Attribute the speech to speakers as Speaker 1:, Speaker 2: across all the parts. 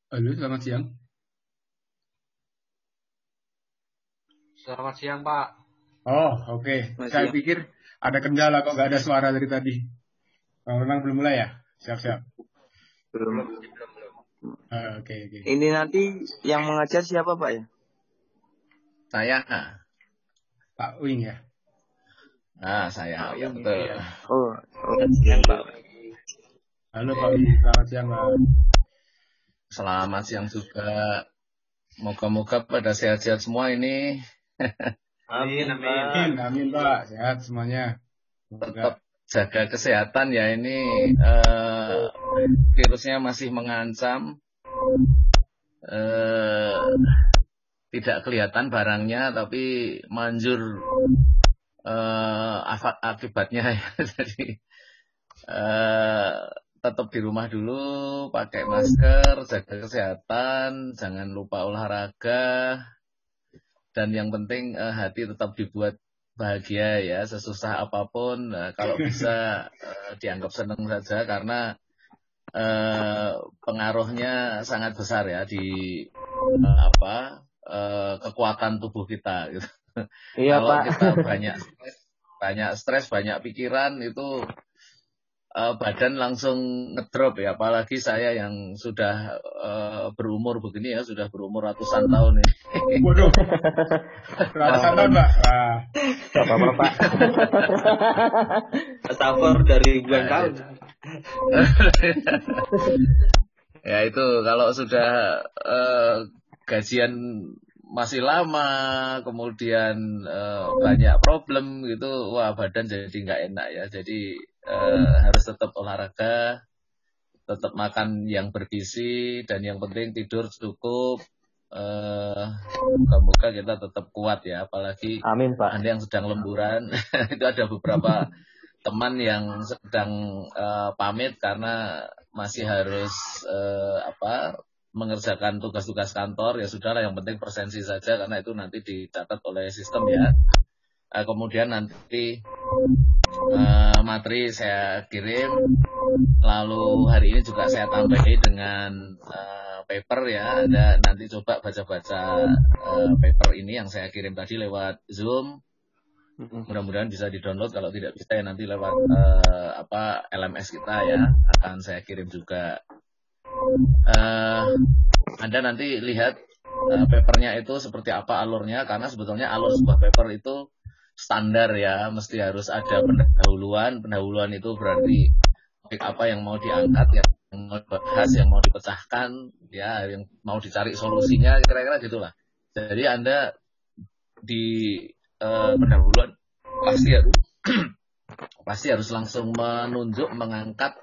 Speaker 1: Halo, selamat siang.
Speaker 2: Selamat siang, Pak.
Speaker 1: Oh, oke. Saya pikir ada kendala kok nggak ada suara dari tadi. Oh, memang belum mulai ya? Siap-siap.
Speaker 2: Belum.
Speaker 1: Oke.
Speaker 3: Ini nanti yang mengajar siapa, Pak ya?
Speaker 4: Saya.
Speaker 1: Pak Wing ya?
Speaker 4: Saya. Ya, betul.
Speaker 1: Iya.
Speaker 3: Siang, Pak.
Speaker 1: Halo Pak Wing, selamat siang Pak.
Speaker 4: Selamat siang juga. Moga-moga pada sehat-sehat semua ini.
Speaker 1: Amin Pak, sehat semuanya.
Speaker 4: Tetap jaga kesehatan ya, ini virusnya masih mengancam. Tidak kelihatan barangnya tapi manjur akibatnya ya. Jadi tetap di rumah dulu, pakai masker, jaga kesehatan, jangan lupa olahraga, dan yang penting hati tetap dibuat bahagia ya, sesusah apapun. Kalau bisa dianggap senang saja, karena pengaruhnya sangat besar ya di kekuatan tubuh kita gitu.
Speaker 3: Iya,
Speaker 4: Kalau
Speaker 3: Pak.
Speaker 4: kita banyak stres, banyak pikiran, itu badan langsung ngedrop ya. Apalagi saya yang sudah berumur begini ya, sudah berumur ratusan tahun ini.
Speaker 1: Waduh, ratusan tahun Pak.
Speaker 3: Gak apa-apa, Pak. Metafor dari ribuan tahun.
Speaker 4: Ya itu kalau sudah gajian masih lama, kemudian banyak problem gitu, wah badan jadi nggak enak ya. Jadi harus tetap olahraga, tetap makan yang bergizi, dan yang penting tidur cukup. Moga-moga kita tetap kuat ya, apalagi
Speaker 3: Amin, Pak.
Speaker 4: Anda yang sedang lemburan. Itu ada beberapa teman yang sedang pamit karena masih harus mengerjakan tugas-tugas kantor. Ya sudahlah, yang penting presensi saja, karena itu nanti dicatat oleh sistem ya. Kemudian nanti materi saya kirim, lalu hari ini juga saya tambahi dengan paper ya. Ada nanti coba baca-baca paper ini yang saya kirim tadi lewat Zoom. Mudah-mudahan bisa di-download, kalau tidak bisa ya nanti lewat LMS kita ya, akan saya kirim juga. Anda nanti lihat papernya itu seperti apa alurnya, karena sebetulnya alur sebuah paper itu standar ya, mesti harus ada pendahuluan. Pendahuluan itu berarti apa yang mau diangkat, yang mau dibahas, yang mau dipecahkan, ya, yang mau dicari solusinya, kira-kira gitulah. Jadi Anda di pendahuluan pasti harus langsung menunjuk, mengangkat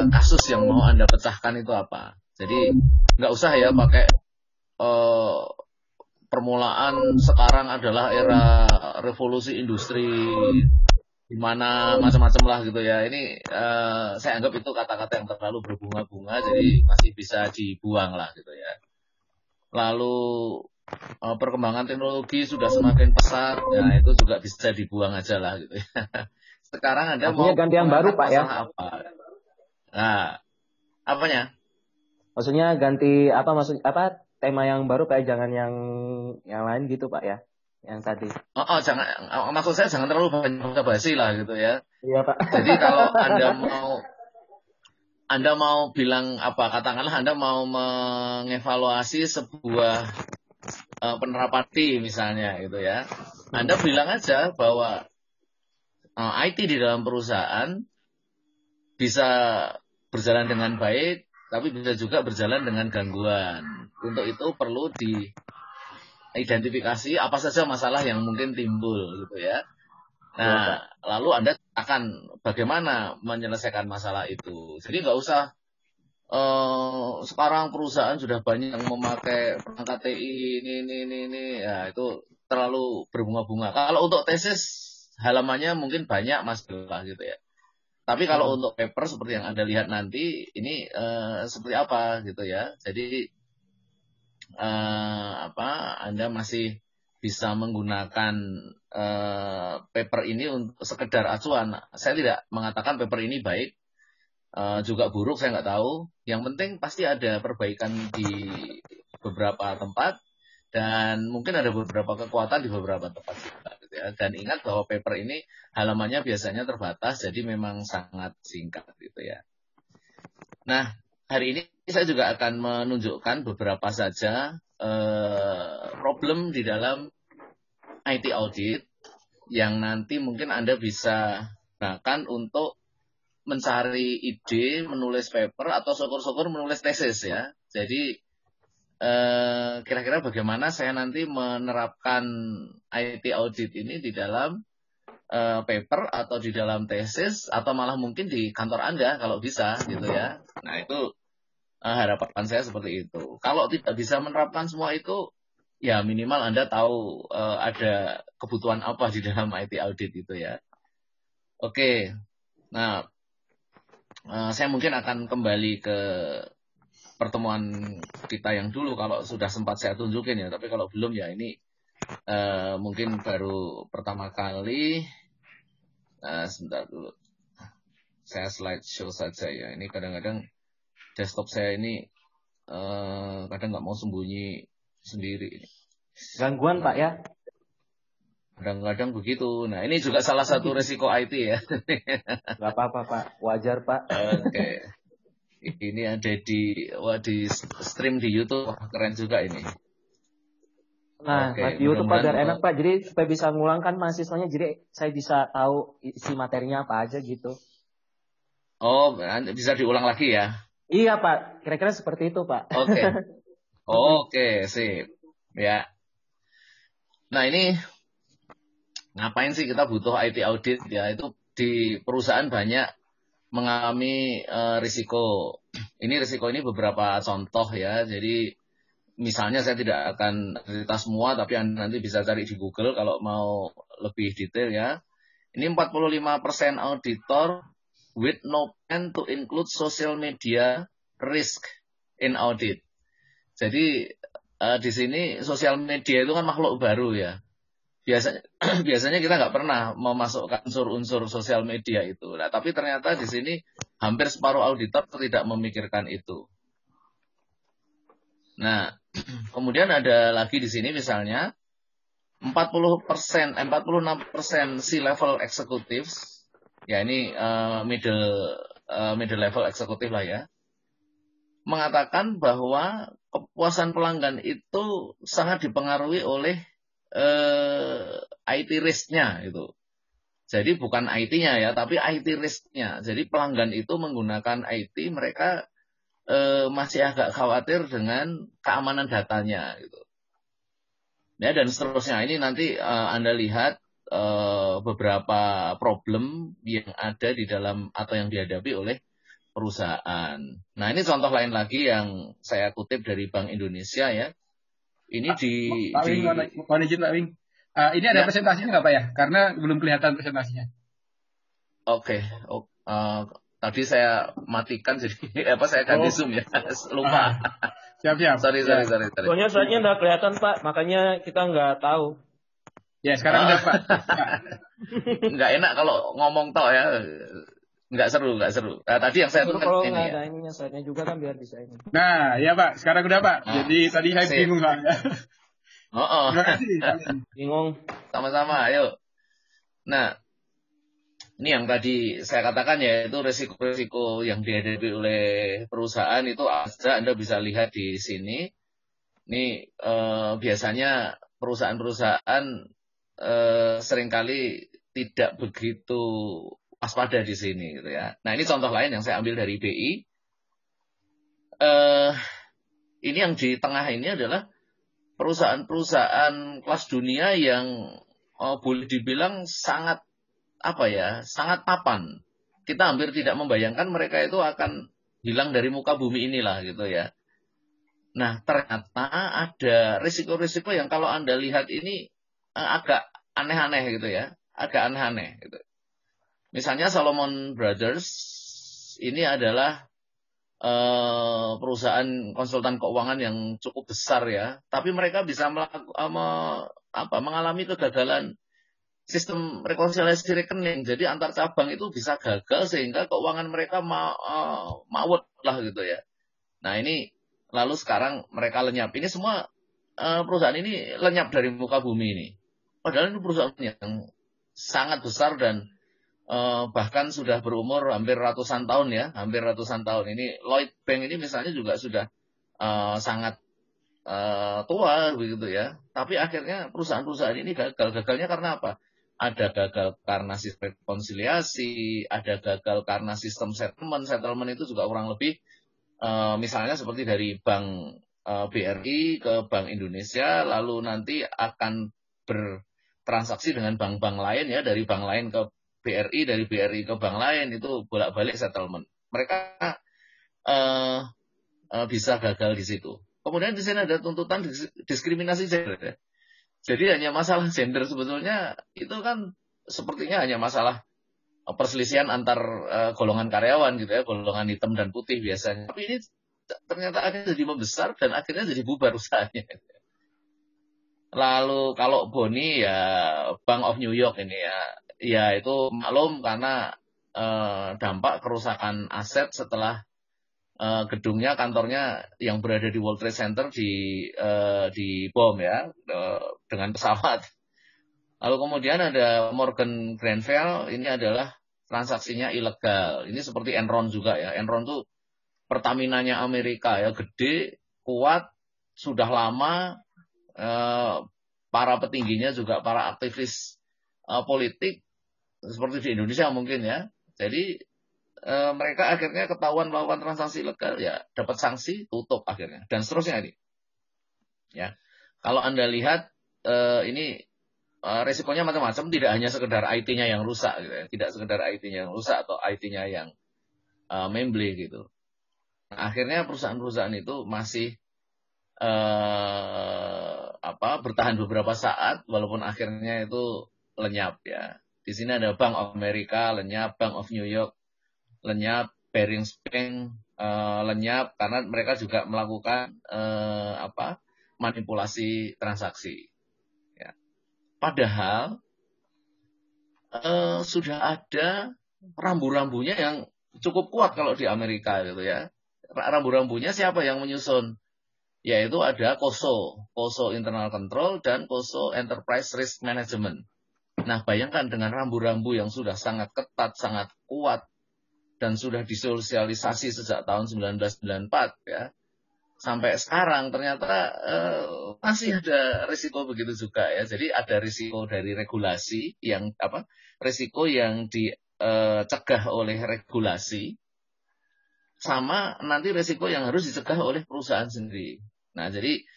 Speaker 4: kasus yang mau Anda pecahkan itu apa. Jadi nggak usah ya pakai permulaan sekarang adalah era revolusi industri, di mana macam-macam lah gitu ya. Ini saya anggap itu kata-kata yang terlalu berbunga-bunga, jadi masih bisa dibuang lah gitu ya. Lalu perkembangan teknologi sudah semakin pesat, ya itu juga bisa dibuang aja lah gitu ya. Sekarang Anda
Speaker 3: maksudnya
Speaker 4: mau
Speaker 3: ganti yang baru, Pak ya?
Speaker 4: Apa? Nah, apanya?
Speaker 3: Maksudnya ganti tema yang baru, kayak jangan yang lain gitu, Pak ya? Yang tadi.
Speaker 4: Jangan, maksud saya jangan terlalu banyak basi lah gitu ya.
Speaker 3: Iya, Pak.
Speaker 4: Jadi kalau Anda mau bilang apa, katakanlah Anda mau mengevaluasi sebuah penerapan IT misalnya gitu ya. Anda bilang aja bahwa IT di dalam perusahaan bisa berjalan dengan baik, tapi bisa juga berjalan dengan gangguan. Untuk itu perlu diidentifikasi apa saja masalah yang mungkin timbul gitu ya. Nah, lalu Anda akan bagaimana menyelesaikan masalah itu. Jadi nggak usah sekarang perusahaan sudah banyak yang memakai perangkat TI ini, ya itu terlalu berbunga-bunga. Kalau untuk tesis halamannya mungkin banyak Mas lah gitu ya. Tapi kalau untuk paper seperti yang Anda lihat nanti ini seperti apa gitu ya. Jadi Anda masih bisa menggunakan paper ini untuk sekedar acuan. Saya tidak mengatakan paper ini baik, juga buruk, saya nggak tahu. Yang penting pasti ada perbaikan di beberapa tempat dan mungkin ada beberapa kekuatan di beberapa tempat juga. Gitu ya. Dan ingat bahwa paper ini halamannya biasanya terbatas, jadi memang sangat singkat gitu ya. Nah, hari ini saya juga akan menunjukkan beberapa saja problem di dalam IT audit yang nanti mungkin Anda bisa gunakan untuk mencari ide, menulis paper, atau syukur-syukur menulis tesis ya. Jadi kira-kira bagaimana saya nanti menerapkan IT audit ini di dalam paper atau di dalam tesis atau malah mungkin di kantor Anda kalau bisa gitu ya. Nah itu harapan saya seperti itu. Kalau tidak bisa menerapkan semua itu, ya minimal Anda tahu ada kebutuhan apa di dalam IT audit itu ya. Oke, nah saya mungkin akan kembali ke pertemuan kita yang dulu kalau sudah sempat saya tunjukin ya. Tapi kalau belum ya ini mungkin baru pertama kali. Sebentar dulu. Saya slideshow saja ya. Ini kadang-kadang desktop saya ini kadang nggak mau sembunyi sendiri.
Speaker 3: Gangguan Pak ya?
Speaker 4: Kadang-kadang begitu. Nah ini juga salah satu resiko IT ya.
Speaker 3: Gak apa-apa Pak, wajar Pak.
Speaker 4: Oke. Ini ada di stream di YouTube. Wah, keren juga ini.
Speaker 3: Nah, di YouTube Pak biar enak Pak. Jadi supaya bisa ngulangkan mahasiswanya, jadi saya bisa tahu isi materinya apa aja gitu.
Speaker 4: Oh, bisa diulang lagi ya?
Speaker 3: Iya Pak, kira-kira seperti itu Pak.
Speaker 4: Oke. Oke, sip. Ya. Nah ini ngapain sih kita butuh IT audit ya? Itu di perusahaan banyak mengalami risiko. Risiko ini beberapa contoh ya. Jadi misalnya saya tidak akan cerita semua, tapi Anda nanti bisa cari di Google kalau mau lebih detail ya. Ini 45% auditor with no plan to include social media risk in audit. Jadi di sini sosial media itu kan makhluk baru ya. Biasanya kita nggak pernah memasukkan unsur-unsur sosial media itu. Nah, tapi ternyata di sini hampir separuh auditor tidak memikirkan itu. Nah, kemudian ada lagi di sini misalnya 46% C-level executives, ya ini middle level executive lah ya, mengatakan bahwa kepuasan pelanggan itu sangat dipengaruhi oleh IT risk-nya itu. Jadi bukan IT-nya ya, tapi IT risk-nya. Jadi pelanggan itu menggunakan IT, mereka masih agak khawatir dengan keamanan datanya gitu. Ya, dan seterusnya. Ini nanti Anda lihat beberapa problem yang ada di dalam atau yang dihadapi oleh perusahaan. Nah, ini contoh lain lagi yang saya kutip dari Bank Indonesia ya. Ini
Speaker 1: Pak Wing. Ini ada presentasinya nggak Pak ya? Karena belum kelihatan presentasinya.
Speaker 4: Oke. Tadi saya matikan jadi saya ganti zoom ya. Lupa.
Speaker 1: Siap.
Speaker 4: Sorry.
Speaker 3: Soalnya slide-nya nggak kelihatan Pak, makanya kita nggak tahu.
Speaker 1: Ya sekarang udah Pak.
Speaker 4: Nggak enak kalau ngomong tok ya. Nggak seru. Nah, tadi yang saya tulis
Speaker 3: kalau
Speaker 4: ini
Speaker 3: nggak
Speaker 4: ya.
Speaker 3: ada ininya slide-nya juga kan biar bisa ini.
Speaker 1: Nah, ya Pak. Sekarang udah Pak.
Speaker 4: Nah,
Speaker 1: jadi tadi saya bingung Pak.
Speaker 4: Terima
Speaker 1: kasih.
Speaker 3: Bingung.
Speaker 4: Sama-sama, ayo. Nah, ini yang tadi saya katakan ya, itu risiko-risiko yang dihadapi oleh perusahaan itu ada, Anda bisa lihat di sini. Ini biasanya perusahaan-perusahaan seringkali tidak begitu waspada di sini gitu ya. Nah, ini contoh lain yang saya ambil dari BI. Ini yang di tengah ini adalah perusahaan-perusahaan kelas dunia yang boleh dibilang sangat sangat papan. Kita hampir tidak membayangkan mereka itu akan hilang dari muka bumi inilah gitu ya. Nah, ternyata ada risiko-risiko yang kalau Anda lihat ini agak aneh-aneh gitu ya. Agak aneh-aneh gitu. Misalnya Salomon Brothers ini adalah perusahaan konsultan keuangan yang cukup besar ya, tapi mereka bisa mengalami kegagalan sistem rekonsiliasi rekening. Jadi antar cabang itu bisa gagal sehingga keuangan mereka mawet lah gitu ya. Nah ini lalu sekarang mereka lenyap. Ini semua perusahaan ini lenyap dari muka bumi ini. Padahal ini perusahaan yang sangat besar dan bahkan sudah berumur hampir ratusan tahun ya, hampir ratusan tahun. Ini Lloyd Bank ini misalnya juga sudah sangat tua begitu ya. Tapi akhirnya perusahaan-perusahaan ini gagal. Gagalnya karena apa? Ada gagal karena sistem rekonsiliasi, ada gagal karena sistem settlement. Settlement itu juga kurang lebih misalnya seperti dari Bank BRI ke Bank Indonesia, lalu nanti akan bertransaksi dengan bank-bank lain ya, dari bank lain ke BRI, dari BRI ke bank lain, itu bolak-balik settlement. Mereka bisa gagal di situ. Kemudian di sini ada tuntutan diskriminasi gender. Ya. Jadi hanya masalah gender sebetulnya itu kan sepertinya hanya masalah perselisihan antar golongan karyawan gitu ya, golongan hitam dan putih biasanya. Tapi ini ternyata akhirnya jadi membesar dan akhirnya jadi bubar usahanya. Lalu kalau Boni ya Bank of New York ini ya itu maklum karena dampak kerusakan aset setelah gedungnya, kantornya yang berada di World Trade Center di bom ya dengan pesawat. Lalu kemudian ada Morgan Grenfell, ini adalah transaksinya ilegal. Ini seperti Enron juga ya. Enron tuh Pertamina-nya Amerika ya, gede, kuat, sudah lama. Para petingginya juga para aktivis politik seperti di Indonesia mungkin ya. Jadi mereka akhirnya ketahuan melakukan transaksi ilegal ya dapat sanksi, tutup akhirnya dan seterusnya ini. Ya. Kalau Anda lihat ini resikonya macam-macam, tidak hanya sekedar IT-nya yang rusak gitu ya. Tidak sekedar IT-nya yang rusak atau IT-nya yang memble gitu. Nah, akhirnya perusahaan-perusahaan itu masih bertahan beberapa saat walaupun akhirnya itu lenyap ya. Di sini ada Bank of America lenyap, Bank of New York lenyap, Barings Bank lenyap karena mereka juga melakukan manipulasi transaksi. Ya. Padahal sudah ada rambu-rambunya yang cukup kuat kalau di Amerika gitu ya. Rambu-rambunya siapa yang menyusun? Yaitu ada COSO Internal Control dan COSO Enterprise Risk Management. Nah, bayangkan dengan rambu-rambu yang sudah sangat ketat, sangat kuat, dan sudah disosialisasi sejak tahun 1994 ya. Sampai sekarang ternyata masih ada risiko begitu juga ya. Jadi ada risiko dari regulasi yang risiko yang dicegah oleh regulasi, sama nanti risiko yang harus dicegah oleh perusahaan sendiri. Nah, jadi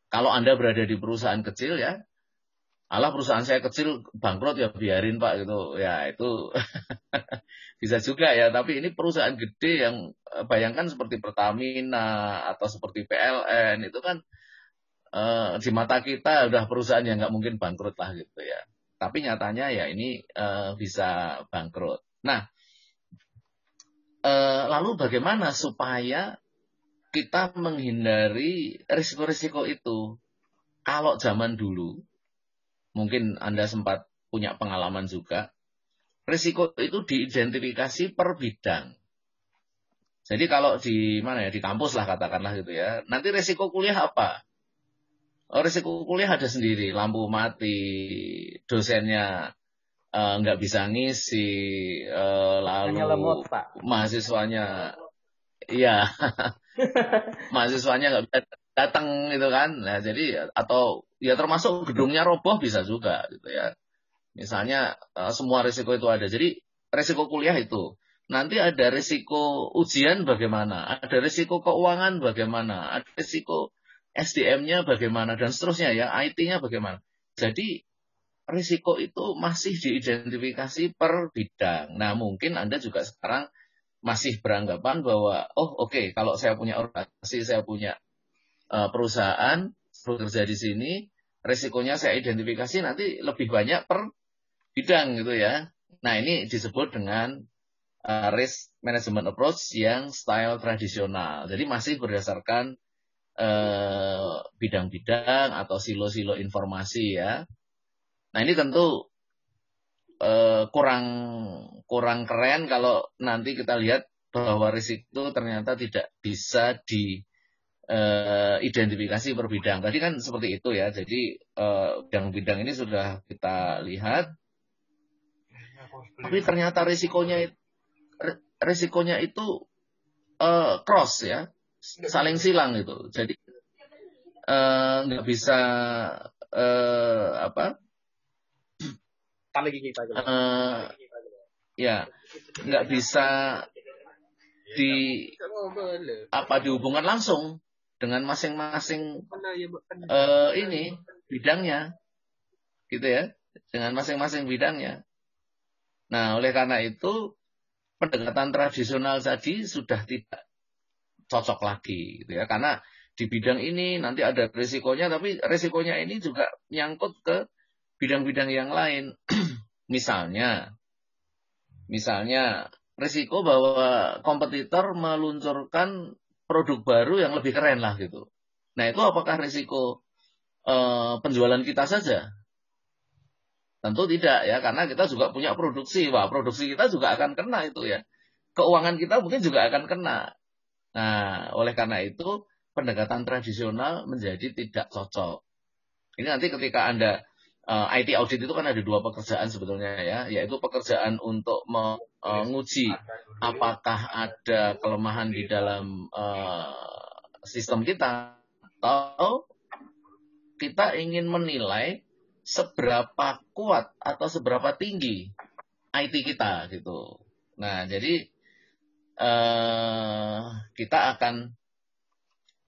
Speaker 4: kalau Anda berada di perusahaan kecil ya, perusahaan saya kecil bangkrut ya biarin Pak gitu. Ya itu bisa juga ya, tapi ini perusahaan gede yang bayangkan seperti Pertamina atau seperti PLN itu kan di mata kita udah perusahaan yang nggak mungkin bangkrut lah gitu ya. Tapi nyatanya ya ini bisa bangkrut. Nah, lalu bagaimana supaya kita menghindari risiko-risiko itu? Kalau zaman dulu, mungkin Anda sempat punya pengalaman juga, risiko itu diidentifikasi per bidang. Jadi kalau di kampus lah katakanlah gitu ya, nanti risiko kuliah apa? Risiko kuliah ada sendiri, lampu mati, dosennya nggak bisa ngisi, lalu
Speaker 3: lemot, Pak.
Speaker 4: mahasiswanya, iya, mahasiswanya nggak bisa datang gitu kan. Nah jadi atau ya termasuk gedungnya roboh bisa juga gitu ya. Misalnya semua risiko itu ada. Jadi risiko kuliah itu. Nanti ada risiko ujian bagaimana, ada risiko keuangan bagaimana, ada risiko SDM-nya bagaimana, dan seterusnya ya, IT-nya bagaimana. Jadi risiko itu masih diidentifikasi per bidang. Nah mungkin Anda juga sekarang masih beranggapan bahwa, oke, kalau saya punya organisasi, saya punya perusahaan, bekerja di sini, risikonya saya identifikasi nanti lebih banyak per bidang gitu ya. Nah ini disebut dengan risk management approach yang style tradisional. Jadi masih berdasarkan bidang-bidang atau silo-silo informasi ya. Nah ini tentu kurang keren kalau nanti kita lihat bahwa risiko ternyata tidak bisa diidentifikasi per bidang. Tadi kan seperti itu ya. Jadi bidang-bidang ini sudah kita lihat. Tapi ternyata risikonya itu cross ya, saling silang gitu. Jadi nggak bisa ya nggak bisa dihubungkan langsung dengan masing-masing ini bidangnya, gitu ya, dengan masing-masing bidangnya. Nah, oleh karena itu pendekatan tradisional tadi sudah tidak cocok lagi, gitu ya, karena di bidang ini nanti ada risikonya, tapi risikonya ini juga nyangkut ke bidang-bidang yang lain. Misalnya risiko bahwa kompetitor meluncurkan produk baru yang lebih keren lah gitu. Nah, itu apakah risiko penjualan kita saja? Tentu tidak ya, karena kita juga punya produksi. Wah, produksi kita juga akan kena itu ya. Keuangan kita mungkin juga akan kena. Nah, oleh karena itu pendekatan tradisional menjadi tidak cocok. Ini nanti ketika Anda IT audit itu kan ada 2 pekerjaan sebetulnya ya, yaitu pekerjaan untuk menguji apakah ada kelemahan di dalam sistem kita, atau kita ingin menilai seberapa kuat atau seberapa tinggi IT kita gitu. Nah, jadi kita akan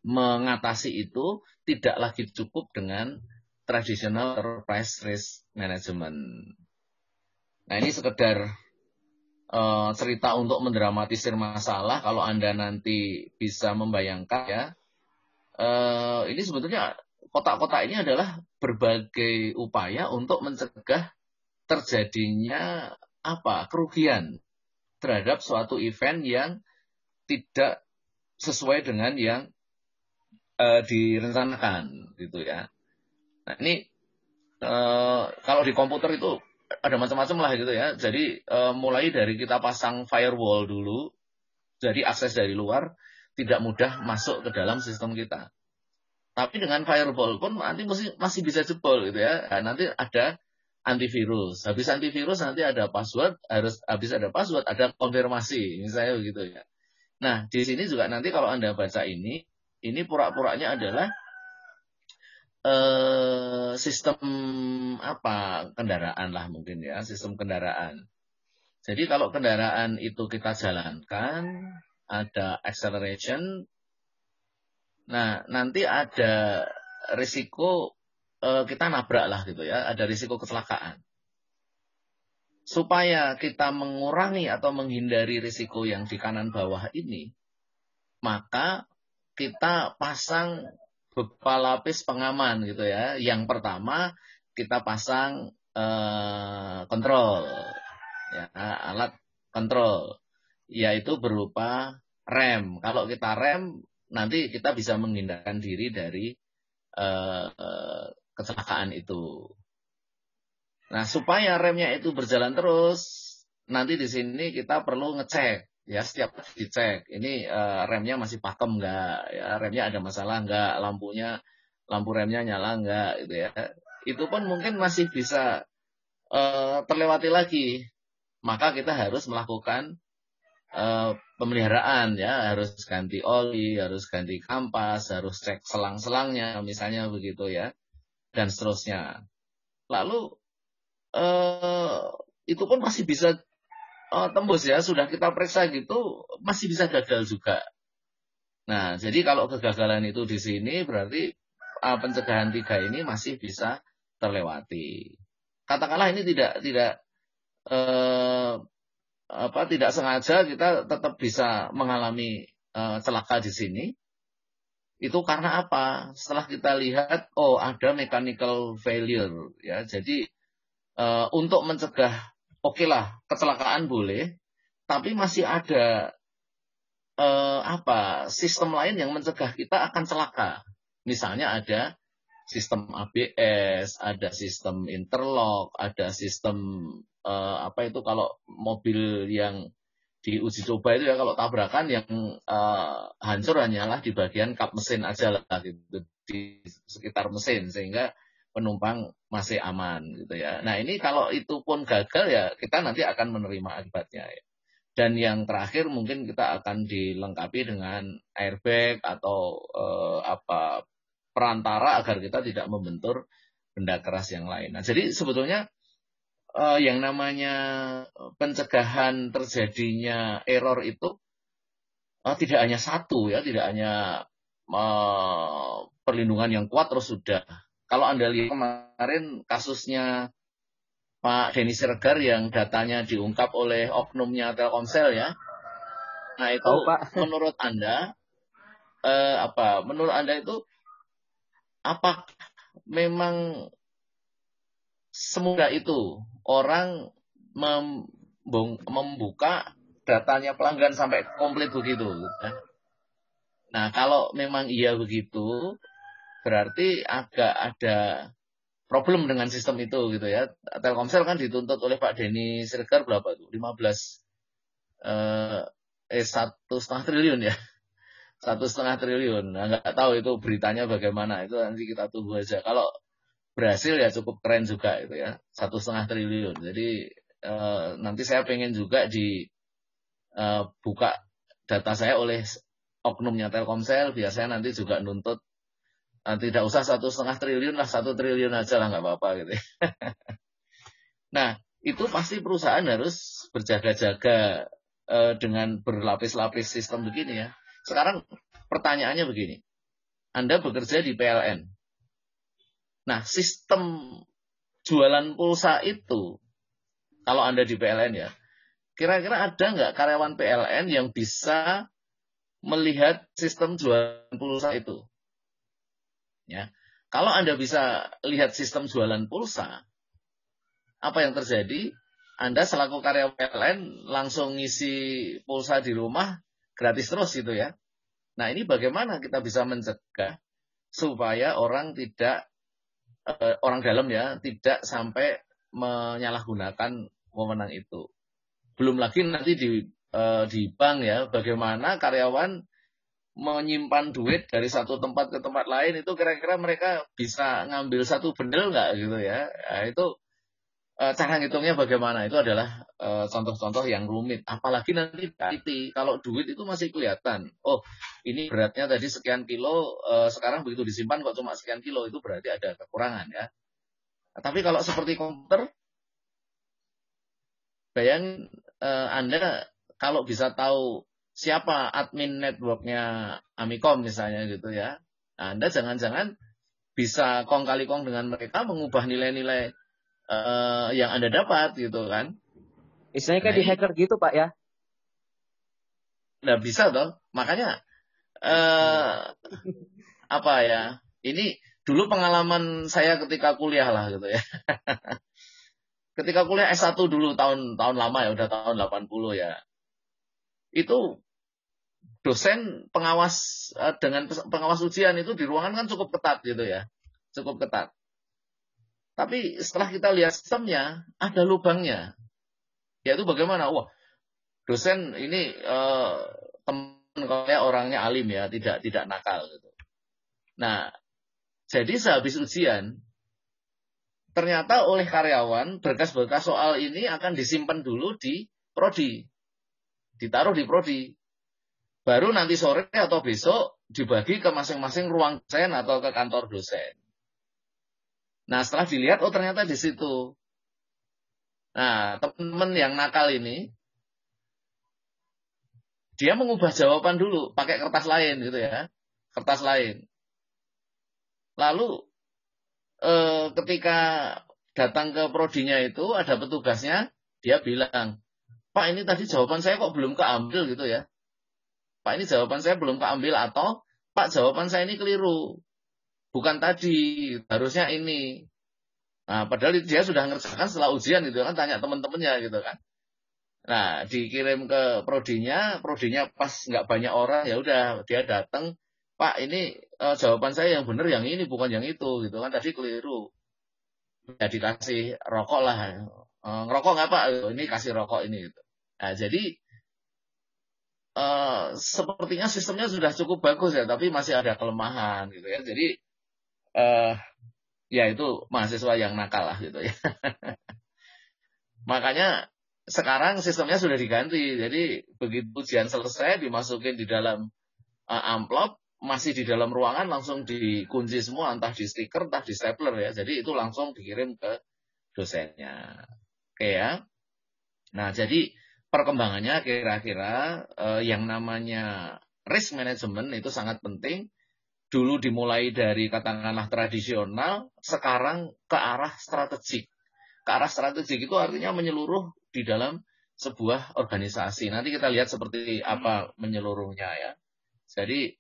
Speaker 4: mengatasi itu tidak lagi cukup dengan traditional enterprise risk management. Nah, ini sekedar cerita untuk mendramatisir masalah. Kalau Anda nanti bisa membayangkan ya, ini sebetulnya kotak-kotak ini adalah berbagai upaya untuk mencegah terjadinya kerugian terhadap suatu event yang tidak sesuai dengan yang direncanakan, gitu ya. Nah, ini kalau di komputer itu ada macam-macam lah gitu ya. Jadi mulai dari kita pasang firewall dulu, jadi akses dari luar tidak mudah masuk ke dalam sistem kita. Tapi dengan firewall pun nanti masih bisa jebol gitu ya. Nah, nanti ada antivirus. Habis antivirus nanti ada password, habis ada password ada konfirmasi, misalnya begitu ya. Nah, di sini juga nanti kalau Anda baca ini pura-puranya adalah sistem kendaraan lah mungkin ya, sistem kendaraan. Jadi kalau kendaraan itu kita jalankan, ada acceleration, nah nanti ada risiko kita nabrak lah gitu ya, ada risiko kecelakaan. Supaya kita mengurangi atau menghindari risiko yang di kanan bawah ini, maka kita pasang beberapa lapis pengaman gitu ya. Yang pertama kita pasang kontrol, ya, alat kontrol, yaitu berupa rem. Kalau kita rem, nanti kita bisa menghindarkan diri dari kecelakaan itu. Nah, supaya remnya itu berjalan terus, nanti di sini kita perlu ngecek. Ya, setiap dicek, ini remnya masih pakem nggak, ya, remnya ada masalah nggak, lampu remnya nyala nggak, gitu ya. Itu pun mungkin masih bisa terlewati lagi. Maka kita harus melakukan pemeliharaan, ya, harus ganti oli, harus ganti kampas, harus cek selang-selangnya, misalnya begitu ya, dan seterusnya. Lalu itu pun masih bisa tembus ya, sudah kita periksa gitu, masih bisa gagal juga. Nah, jadi kalau kegagalan itu di sini berarti pencegahan 3 ini masih bisa terlewati. Katakanlah ini tidak sengaja kita tetap bisa mengalami celaka di sini. Itu karena apa? Setelah kita lihat, ada mechanical failure ya. Jadi untuk mencegah, oke lah, kecelakaan boleh, tapi masih ada sistem lain yang mencegah kita akan celaka. Misalnya ada sistem ABS, ada sistem interlock, ada sistem apa itu kalau mobil yang di uji coba itu ya kalau tabrakan yang hancur hanyalah di bagian kap mesin aja lah gitu, di sekitar mesin sehingga penumpang masih aman gitu ya. Nah ini kalau itu pun gagal ya kita nanti akan menerima akibatnya ya. Dan yang terakhir mungkin kita akan dilengkapi dengan airbag atau perantara agar kita tidak membentur benda keras yang lain. Nah, jadi sebetulnya yang namanya pencegahan terjadinya error itu tidak hanya satu ya, tidak hanya perlindungan yang kuat terus sudah. Kalau Anda lihat kemarin kasusnya Pak Denny Siregar yang datanya diungkap oleh oknumnya Telkomsel ya. Nah itu menurut Anda menurut Anda itu apa memang semudah itu orang membuka datanya pelanggan sampai komplit begitu? Nah kalau memang iya begitu berarti agak ada problem dengan sistem itu gitu ya. Telkomsel kan dituntut oleh Pak Denny Siregar berapa tuh? 1,5 triliun ya. 1,5 triliun. Nah, nggak tahu itu beritanya bagaimana. Itu nanti kita tunggu aja. Kalau berhasil ya cukup keren juga itu ya. 1,5 triliun. Jadi nanti saya pengen juga buka data saya oleh oknumnya Telkomsel. Biasanya nanti juga nuntut tidak usah 1,5 triliun lah, 1 triliun aja lah nggak apa-apa gitu. Nah itu pasti perusahaan harus berjaga-jaga dengan berlapis-lapis sistem begini ya. Sekarang pertanyaannya begini, Anda bekerja di PLN. Nah sistem jualan pulsa itu, kalau Anda di PLN ya, kira-kira ada nggak karyawan PLN yang bisa melihat sistem jualan pulsa itu? Ya, kalau Anda bisa lihat sistem jualan pulsa, apa yang terjadi? Anda selaku karyawan PLN langsung ngisi pulsa di rumah gratis terus gitu ya. Nah ini bagaimana kita bisa mencegah supaya orang dalam ya tidak sampai menyalahgunakan wewenang itu. Belum lagi nanti di bank ya, bagaimana karyawan menyimpan duit dari satu tempat ke tempat lain itu kira-kira mereka bisa ngambil satu bendel nggak gitu ya. Nah, itu cara ngitungnya bagaimana itu adalah contoh-contoh yang rumit. Apalagi nanti IT kalau duit itu masih kelihatan. Oh ini beratnya tadi sekian kilo, sekarang begitu disimpan kok cuma sekian kilo, itu berarti ada kekurangan ya. Nah, tapi kalau seperti komputer, bayangin Anda kalau bisa tahu siapa admin networknya Amikom misalnya gitu ya. Nah, Anda jangan-jangan bisa kong kali kong dengan mereka mengubah nilai-nilai yang Anda dapat gitu kan.
Speaker 3: Istilahnya kayak di hacker gitu Pak ya.
Speaker 4: Nah bisa toh. Makanya apa ya. Ini dulu pengalaman saya ketika kuliah lah gitu ya. Ketika kuliah S1 dulu tahun lama ya, udah tahun 80 ya. Itu dosen pengawas dengan pengawas ujian itu di ruangan kan cukup ketat gitu ya. Cukup ketat. Tapi setelah kita lihat sistemnya, ada lubangnya. Yaitu bagaimana? Wah, dosen ini teman kayak orangnya alim ya, tidak nakal gitu. Nah, jadi sehabis ujian, ternyata oleh karyawan berkas-berkas soal ini akan disimpan dulu di prodi. Ditaruh di prodi. Baru nanti sore atau besok dibagi ke masing-masing ruang dosen atau ke kantor dosen. Nah setelah dilihat, oh ternyata di situ. Nah teman-teman yang nakal ini, dia mengubah jawaban dulu, pakai kertas lain gitu ya. Kertas lain. Lalu ketika datang ke prodinya itu, ada petugasnya, dia bilang, Pak ini tadi jawaban saya kok belum keambil gitu ya. Pak ini jawaban saya belum keambil, atau Pak jawaban saya ini keliru. Bukan tadi, harusnya ini. Nah, padahal dia sudah ngerjakan setelah ujian gitu kan, tanya teman-temannya gitu kan. Nah, dikirim ke prodinya pas nggak banyak orang, ya udah dia datang, Pak ini jawaban saya yang benar yang ini bukan yang itu gitu kan, tadi keliru. Ya dikasih rokok lah, ngerokok nggak Pak? Ini kasih rokok ini. Gitu. Nah, jadi sepertinya sistemnya sudah cukup bagus ya, tapi masih ada kelemahan gitu ya. Jadi ya itu mahasiswa yang nakal lah gitu ya. Makanya sekarang sistemnya sudah diganti. Jadi begitu ujian selesai dimasukin di dalam amplop, masih di dalam ruangan langsung dikunci semua, entah di stiker, entah di stapler ya. Jadi itu langsung dikirim ke dosennya. Oke ya. Nah, jadi perkembangannya kira-kira yang namanya risk management itu sangat penting. Dulu dimulai dari katakanlah tradisional, sekarang ke arah strategik. Ke arah strategik itu artinya menyeluruh di dalam sebuah organisasi. Nanti kita lihat seperti apa menyeluruhnya ya. Jadi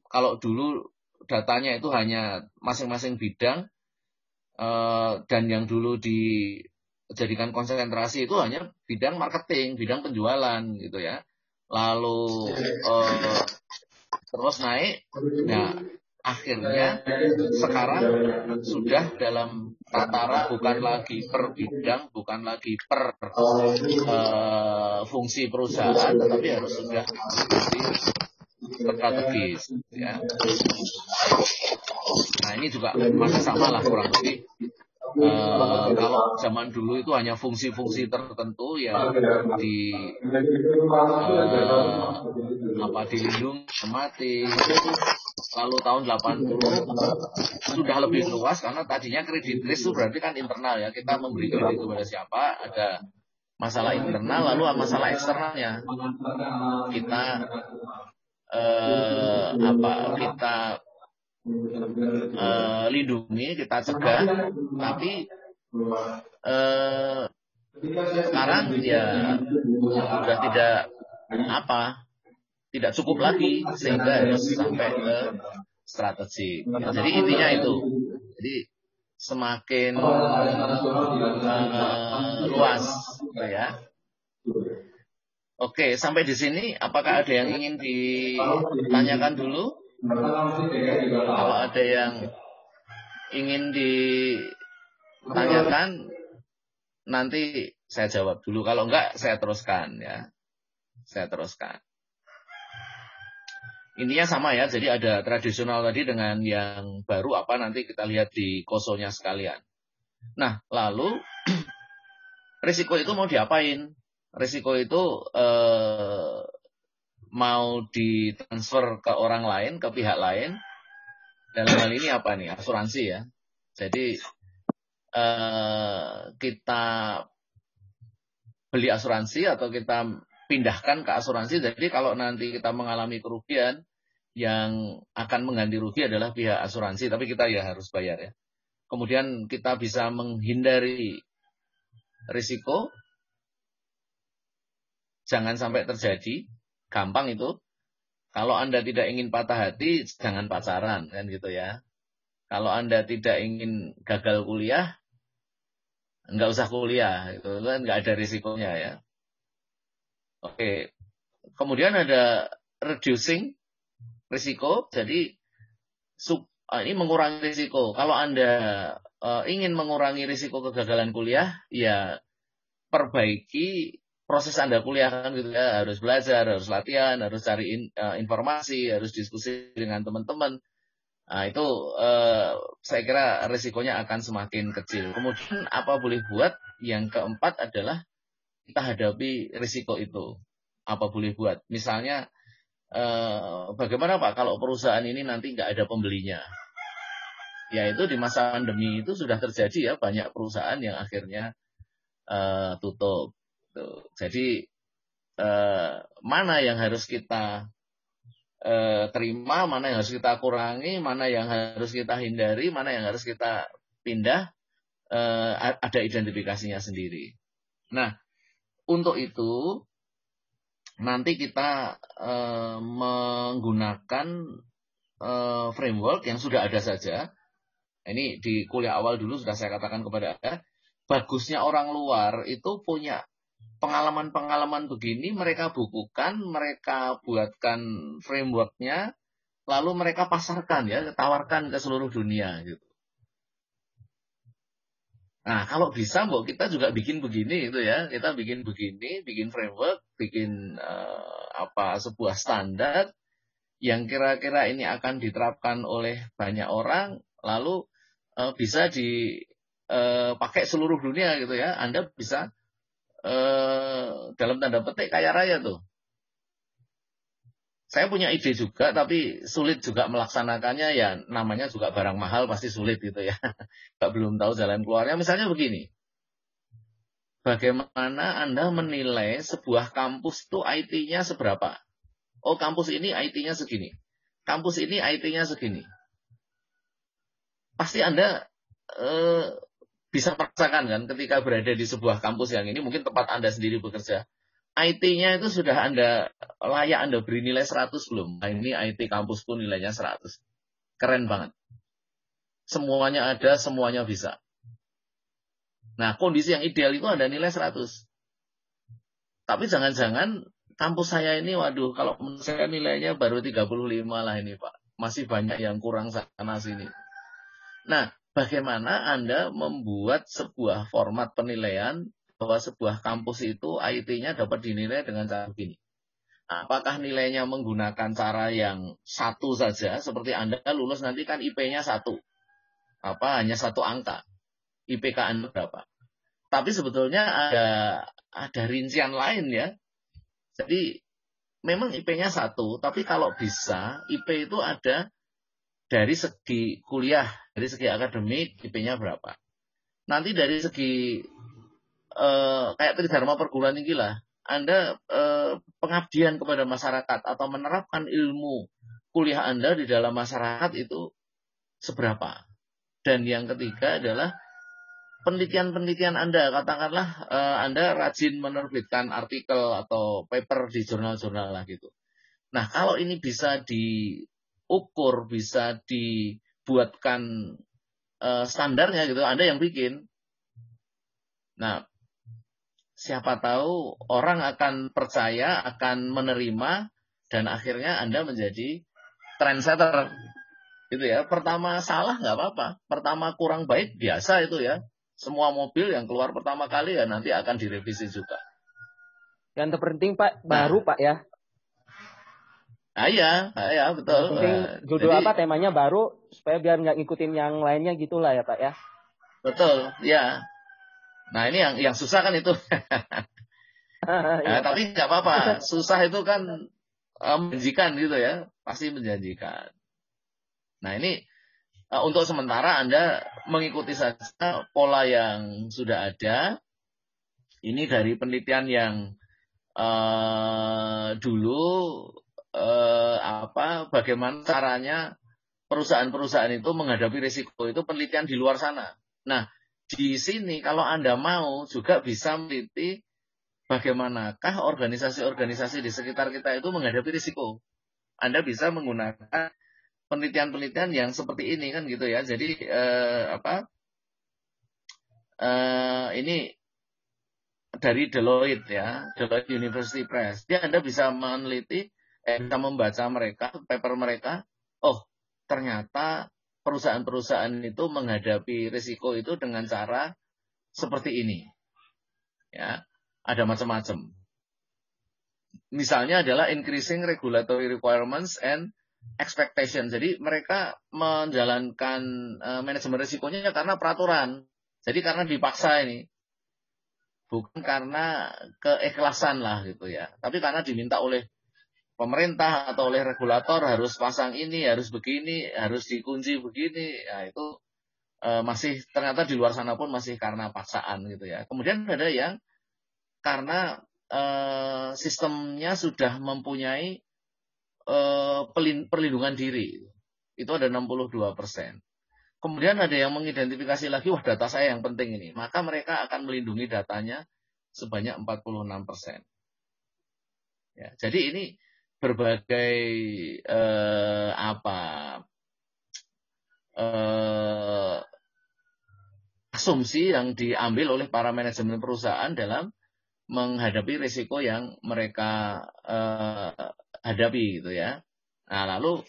Speaker 4: kalau dulu datanya itu hanya masing-masing bidang dan yang dulu dijadikan konsentrasi itu hanya bidang marketing, bidang penjualan gitu ya. Lalu terus naik. Nah, akhirnya sekarang sudah dalam tataran bukan lagi per bidang, bukan lagi per fungsi perusahaan, tetapi harus sudah fungsi strategis ya. Nah, ini juga masih sama lah kurang lebih. Kalau zaman dulu itu hanya fungsi-fungsi tertentu yang dilindungi, mati. Lalu tahun 80 sudah lebih luas karena tadinya kredit risk itu berarti kan internal ya, kita memberi kredit kepada siapa, ada masalah internal lalu masalah eksternalnya kita lindungi, kita cegah, tapi sekarang ya sudah tidak cukup lagi sehingga harus sampai ke strategi. Jadi intinya itu. Jadi semakin luas ya. Oke, sampai di sini apakah ada yang ingin ditanyakan dulu? Kalau ada yang ingin ditanyakan, nanti saya jawab dulu. Kalau enggak, saya teruskan ya. Saya teruskan. Intinya sama ya, jadi ada tradisional tadi dengan yang baru apa nanti kita lihat di kosonya sekalian. Nah, lalu risiko itu mau diapain? Risiko itu mau ditransfer ke orang lain, ke pihak lain. Dalam hal ini apa nih? Asuransi ya. Jadi kita beli asuransi atau kita pindahkan ke asuransi. Jadi kalau nanti kita mengalami kerugian, yang akan mengganti rugi adalah pihak asuransi, tapi kita ya harus bayar ya. Kemudian kita bisa menghindari risiko, jangan sampai terjadi, gampang itu. Kalau Anda tidak ingin patah hati, jangan pacaran kan gitu ya. Kalau Anda tidak ingin gagal kuliah, nggak usah kuliah, itu kan nggak ada risikonya ya. Oke, kemudian ada reducing risiko, jadi ini mengurangi risiko. Kalau Anda ingin mengurangi risiko kegagalan kuliah, ya perbaiki proses Anda kuliah kan gitu ya, harus belajar, harus latihan, harus cari informasi, harus diskusi dengan teman-teman. Nah, itu saya kira risikonya akan semakin kecil. Kemudian apa boleh buat? Yang keempat adalah kita hadapi risiko itu. Apa boleh buat? Misalnya, bagaimana Pak kalau perusahaan ini nanti nggak ada pembelinya? Ya itu di masa pandemi itu sudah terjadi ya, banyak perusahaan yang akhirnya tutup. Tuh. Jadi mana yang harus kita terima, mana yang harus kita kurangi, mana yang harus kita hindari, mana yang harus kita pindah, ada identifikasinya sendiri. Nah, untuk itu nanti kita menggunakan framework yang sudah ada saja. Ini di kuliah awal dulu sudah saya katakan kepada Anda, bagusnya orang luar itu punya pengalaman-pengalaman begini, mereka bukukan, mereka buatkan frameworknya, lalu mereka pasarkan ya, tawarkan ke seluruh dunia gitu. Nah, kalau bisa, Mbok, kita juga bikin begini gitu ya. Kita bikin begini, bikin framework, bikin sebuah standar yang kira-kira ini akan diterapkan oleh banyak orang, lalu bisa dipakai seluruh dunia gitu ya. Anda bisa dalam tanda petik kaya raya tuh. Saya punya ide juga, tapi sulit juga melaksanakannya, ya namanya juga barang mahal, pasti sulit gitu ya. Belum tahu jalan keluarnya. Misalnya begini, bagaimana Anda menilai sebuah kampus itu IT-nya seberapa? Oh, kampus ini IT-nya segini. Kampus ini IT-nya segini. Pasti Anda bisa merasakan kan ketika berada di sebuah kampus yang ini, mungkin tempat Anda sendiri bekerja. IT-nya itu sudah layak Anda beri nilai 100 belum? Nah, ini IT kampus pun nilainya 100. Keren banget. Semuanya ada, semuanya bisa. Nah, kondisi yang ideal itu ada nilai 100. Tapi jangan-jangan kampus saya ini, waduh, kalau menurut saya nilainya baru 35 lah ini, Pak. Masih banyak yang kurang sana sini. Nah, bagaimana Anda membuat sebuah format penilaian bahwa sebuah kampus itu IT-nya dapat dinilai dengan cara begini? Apakah nilainya menggunakan cara yang satu saja, seperti Anda lulus nanti kan IP-nya 1, hanya 1 angka, IPK Anda berapa? Tapi sebetulnya ada rincian lain ya. Jadi memang IP-nya 1, tapi kalau bisa IP itu ada dari segi kuliah, dari segi akademik IP-nya berapa. Nanti dari segi kayak Tridharma perguruan tinggi lah, Anda pengabdian kepada masyarakat atau menerapkan ilmu kuliah Anda di dalam masyarakat itu seberapa. Dan yang ketiga adalah penelitian-penelitian Anda. Katakanlah Anda rajin menerbitkan artikel atau paper di jurnal-jurnal lah gitu. Nah, kalau ini bisa diukur, bisa dibuatkan standarnya gitu, Anda yang bikin. Nah, siapa tahu orang akan percaya, akan menerima, dan akhirnya Anda menjadi trendsetter. Gitu ya. Pertama salah nggak apa-apa. Pertama kurang baik biasa itu ya. Semua mobil yang keluar pertama kali ya nanti akan direvisi juga.
Speaker 3: Yang terpenting Pak, baru Pak ya.
Speaker 4: Iya betul.
Speaker 3: Yang penting judul jadi, temanya baru supaya biar nggak ngikutin yang lainnya gitulah ya Pak ya.
Speaker 4: Betul, ya. Nah ini yang susah kan itu. Tapi nggak apa-apa. Susah itu kan menjanjikan gitu ya. Pasti menjanjikan. Nah ini untuk sementara Anda mengikuti saja pola yang sudah ada. Ini dari penelitian yang dulu bagaimana caranya perusahaan-perusahaan itu menghadapi risiko, itu penelitian di luar sana. Nah, di sini kalau Anda mau juga bisa meneliti bagaimanakah organisasi-organisasi di sekitar kita itu menghadapi risiko. Anda bisa menggunakan penelitian-penelitian yang seperti ini kan gitu ya. Jadi ini dari Deloitte ya, Deloitte University Press. Dia Anda bisa meneliti, bisa membaca paper mereka. Oh, ternyata perusahaan-perusahaan itu menghadapi risiko itu dengan cara seperti ini. Ya, ada macam-macam. Misalnya adalah increasing regulatory requirements and expectation. Jadi mereka menjalankan manajemen risikonya karena peraturan. Jadi karena dipaksa ini. Bukan karena keikhlasan lah gitu ya. Tapi karena diminta oleh pemerintah atau oleh regulator harus pasang ini, harus begini, harus dikunci begini. Ya itu masih ternyata di luar sana pun masih karena paksaan gitu ya. Kemudian ada yang karena sistemnya sudah mempunyai perlindungan diri. Itu ada 62%. Kemudian ada yang mengidentifikasi lagi, wah data saya yang penting ini. Maka mereka akan melindungi datanya sebanyak 46%. Ya, jadi ini berbagai asumsi yang diambil oleh para manajemen perusahaan dalam menghadapi risiko yang mereka hadapi gitu ya. Nah, lalu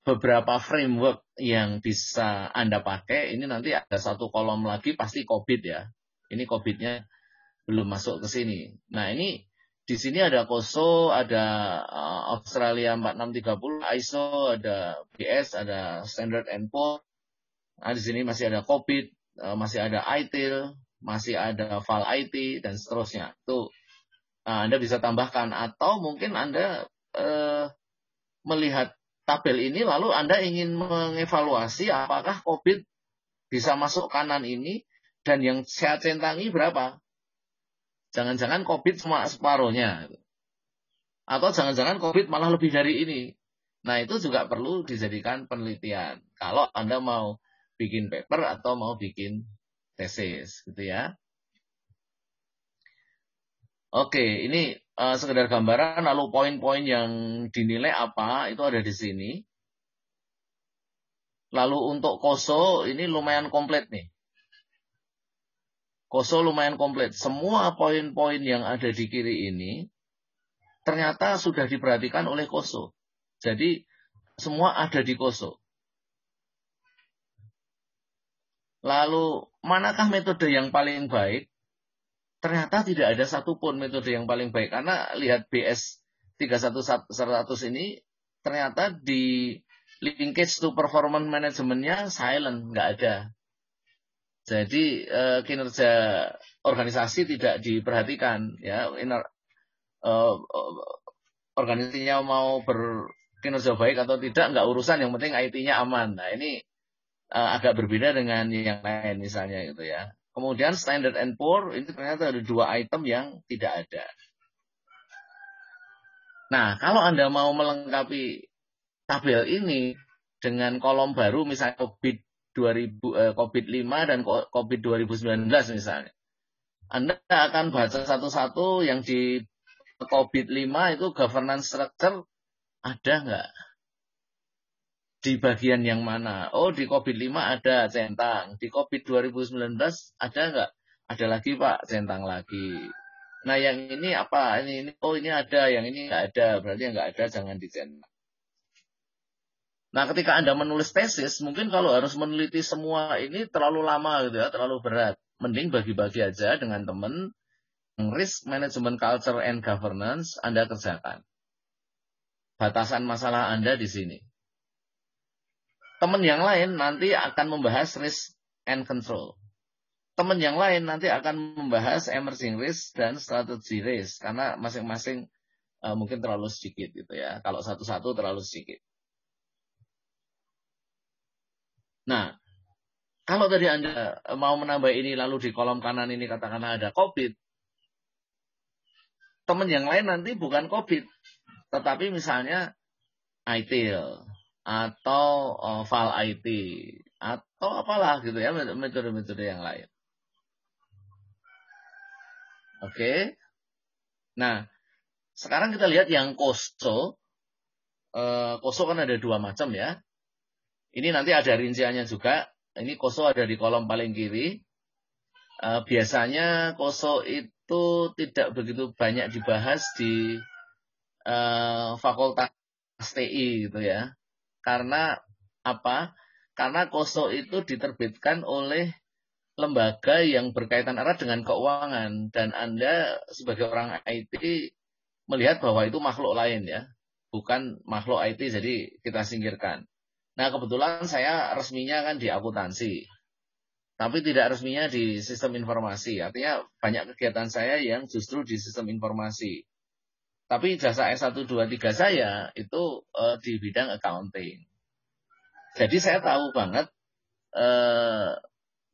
Speaker 4: beberapa framework yang bisa Anda pakai. Ini nanti ada satu kolom lagi pasti COBIT ya. Ini COBIT-nya belum masuk ke sini. Nah, ini di sini ada COSO, ada Australia 4630, ISO, ada BS, ada Standard & Poor's. Nah, di sini masih ada COBIT, masih ada ITIL, masih ada FAL IT, dan seterusnya. Itu Anda bisa tambahkan. Atau mungkin Anda melihat tabel ini, lalu Anda ingin mengevaluasi apakah COBIT bisa masuk kanan ini, dan yang saya centangi berapa. Jangan-jangan COBIT cuma separuhnya. Atau jangan-jangan COBIT malah lebih dari ini. Nah, itu juga perlu dijadikan penelitian. Kalau Anda mau bikin paper atau mau bikin tesis, gitu ya. Oke, ini sekedar gambaran, lalu poin-poin yang dinilai apa, itu ada di sini. Lalu untuk COSO, ini lumayan komplit nih. COSO lumayan komplit. Semua poin-poin yang ada di kiri ini ternyata sudah diperhatikan oleh COSO. Jadi semua ada di COSO. Lalu manakah metode yang paling baik? Ternyata tidak ada satupun metode yang paling baik. Karena lihat BS 31100 ini ternyata di linkage to performance management-nya silent, nggak ada. Jadi kinerja organisasi tidak diperhatikan, ya. Organisasinya mau berkinerja baik atau tidak, nggak urusan, yang penting IT-nya aman. Nah, ini agak berbeda dengan yang lain misalnya gitu ya. Kemudian Standard & Poor's ini ternyata ada 2 item yang tidak ada. Nah, kalau Anda mau melengkapi tabel ini dengan kolom baru, misalnya COVID 5 dan COVID 2019 misalnya. Anda akan baca satu-satu. Yang di COVID 5 itu governance structure ada nggak? Di bagian yang mana? Oh, di COVID 5 ada centang. Di COVID 2019 ada nggak? Ada lagi, Pak, centang lagi. Nah, yang ini apa? Oh, ini ada, yang ini nggak ada. Berarti yang nggak ada jangan dicentang. Nah, ketika Anda menulis tesis, mungkin kalau harus meneliti semua ini terlalu lama gitu ya, terlalu berat. Mending bagi-bagi aja dengan teman. Risk Management Culture and Governance Anda kerjakan. Batasan masalah Anda di sini. Teman yang lain nanti akan membahas risk and control. Teman yang lain nanti akan membahas emerging risk dan strategy risk. Karena masing-masing mungkin terlalu sedikit gitu ya. Kalau satu-satu terlalu sedikit. Nah, kalau tadi Anda mau menambah ini lalu di kolom kanan ini katakanlah ada COVID. Teman yang lain nanti bukan COVID. Tetapi misalnya ITIL atau FAL IT atau apalah gitu ya, metode-metode yang lain. Oke. Nah, sekarang kita lihat yang COSO. COSO kan ada 2 macam ya. Ini nanti ada rinciannya juga. Ini COSO ada di kolom paling kiri. Biasanya COSO itu tidak begitu banyak dibahas di fakultas TI gitu ya. Karena apa? Karena COSO itu diterbitkan oleh lembaga yang berkaitan erat dengan keuangan. Dan Anda sebagai orang IT melihat bahwa itu makhluk lain ya. Bukan makhluk IT, jadi kita singkirkan. Nah, kebetulan saya resminya kan di akuntansi. Tapi tidak resminya di sistem informasi. Artinya banyak kegiatan saya yang justru di sistem informasi. Tapi jasa S1, 2, 3 saya itu di bidang accounting. Jadi saya tahu banget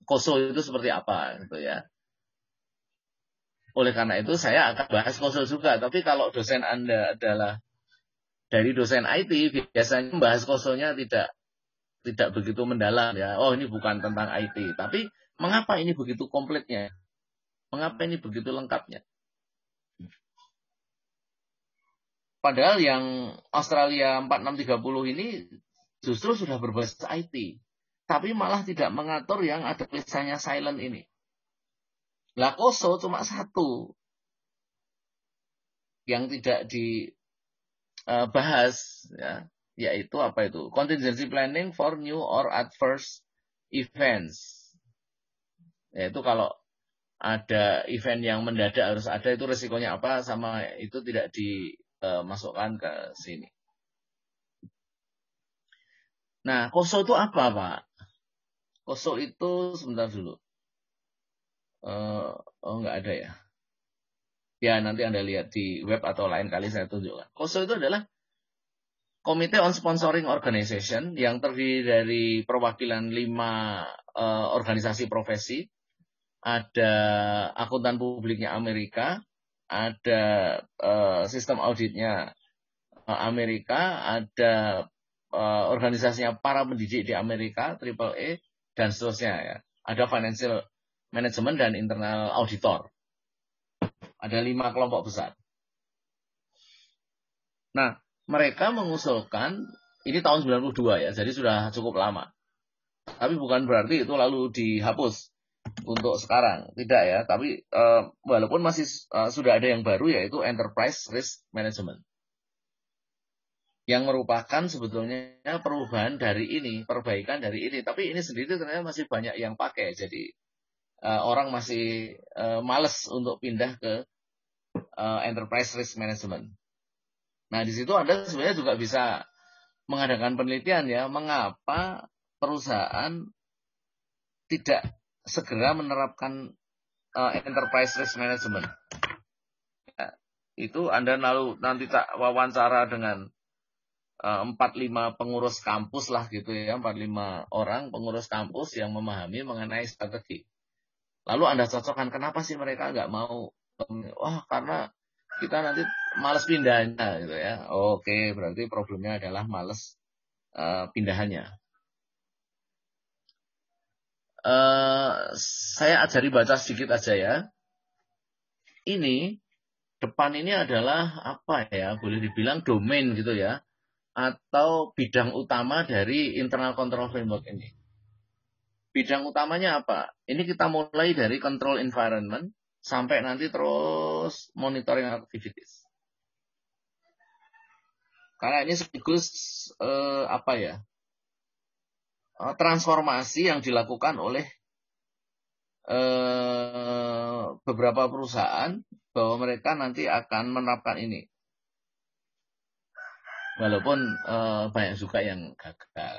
Speaker 4: COSO itu seperti apa gitu ya. Oleh karena itu saya akan bahas COSO juga. Tapi kalau dosen Anda adalah dari dosen IT, biasanya membahas COSO-nya tidak begitu mendalam ya. Oh, ini bukan tentang IT. Tapi mengapa ini begitu komplitnya? Mengapa ini begitu lengkapnya? Padahal yang Australia 4630 ini justru sudah berbasis IT. Tapi malah tidak mengatur yang ada tulisannya silent ini. Lah COSO cuma 1 yang tidak dibahas ya. yaitu apa itu? Contingency planning for new or adverse events. Yaitu kalau ada event yang mendadak harus ada, itu resikonya apa, sama itu tidak dimasukkan ke sini. Nah, COSO itu apa, Pak? COSO itu sebentar dulu. Nggak ada ya. Ya, nanti Anda lihat di web atau lain kali saya tunjukkan. COSO itu adalah Committee on Sponsoring Organization yang terdiri dari perwakilan 5 organisasi profesi. Ada akuntan publiknya Amerika, ada sistem auditnya Amerika, ada organisasinya para pendidik di Amerika, AAA, dan seterusnya ya. Ada financial management dan internal auditor. Ada 5 kelompok besar. Nah, mereka mengusulkan, ini tahun 92 ya, jadi sudah cukup lama. Tapi bukan berarti itu lalu dihapus untuk sekarang, tidak ya. Tapi walaupun masih sudah ada yang baru, yaitu Enterprise Risk Management, yang merupakan sebetulnya perubahan dari ini, perbaikan dari ini. Tapi ini sendiri ternyata masih banyak yang pakai, jadi orang masih males untuk pindah ke Enterprise Risk Management. Nah, di situ Anda sebenarnya juga bisa mengadakan penelitian ya, mengapa perusahaan tidak segera menerapkan Enterprise Risk Management. Ya, itu Anda nanti wawancara dengan 4-5 pengurus kampus lah gitu ya, 4-5 orang pengurus kampus yang memahami mengenai strategi. Lalu Anda cocokkan, kenapa sih mereka nggak mau? Karena kita nanti malas pindahnya gitu ya. Oke, berarti problemnya adalah malas pindahannya. Saya ajari baca sedikit aja ya. Ini depan ini adalah apa ya? Boleh dibilang domain gitu ya, atau bidang utama dari internal control framework ini. Bidang utamanya apa? Ini kita mulai dari control environment sampai nanti terus monitoring activities. Karena ini sekaligus transformasi yang dilakukan oleh beberapa perusahaan, bahwa mereka nanti akan menerapkan ini. Walaupun banyak juga yang gagal.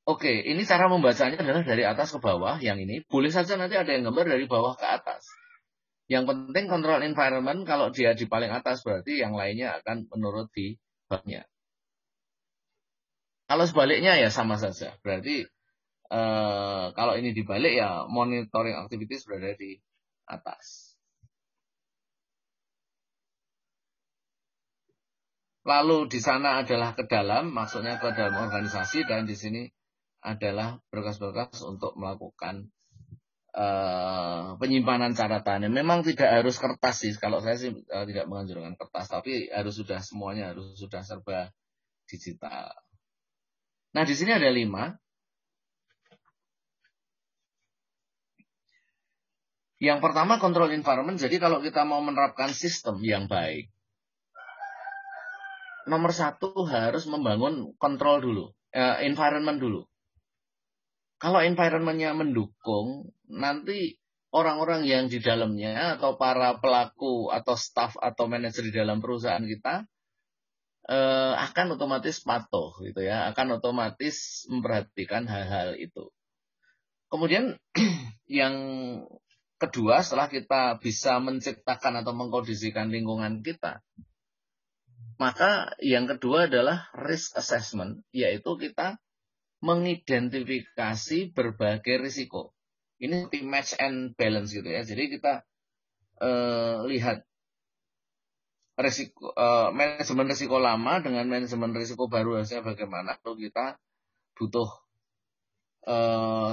Speaker 4: Oke, ini cara membacanya adalah dari atas ke bawah. Yang ini boleh saja nanti ada yang gambar dari bawah ke atas. Yang penting control environment, kalau dia di paling atas berarti yang lainnya akan menurut di bawahnya. Kalau sebaliknya ya sama saja. Berarti kalau ini dibalik ya monitoring activities berada di atas. Lalu di sana adalah ke dalam, maksudnya ke dalam organisasi, dan di sini adalah berkas-berkas untuk melakukan penyimpanan catatan. Memang tidak harus kertas sih, kalau saya sih tidak menganjurkan kertas, tapi harus sudah semuanya harus sudah serba digital. Nah, di sini ada 5. Yang pertama control environment. Jadi kalau kita mau menerapkan sistem yang baik, nomor 1 harus membangun kontrol dulu, environment dulu. Kalau environment-nya mendukung, nanti orang-orang yang di dalamnya atau para pelaku atau staff atau manajer di dalam perusahaan kita akan otomatis patuh gitu ya, akan otomatis memperhatikan hal-hal itu. Kemudian yang kedua, setelah kita bisa menciptakan atau mengkondisikan lingkungan kita, maka yang kedua adalah risk assessment, yaitu kita mengidentifikasi berbagai risiko. Ini seperti match and balance gitu ya. Jadi kita lihat risiko, manajemen risiko lama dengan manajemen risiko baru hasilnya bagaimana. Lalu kita butuh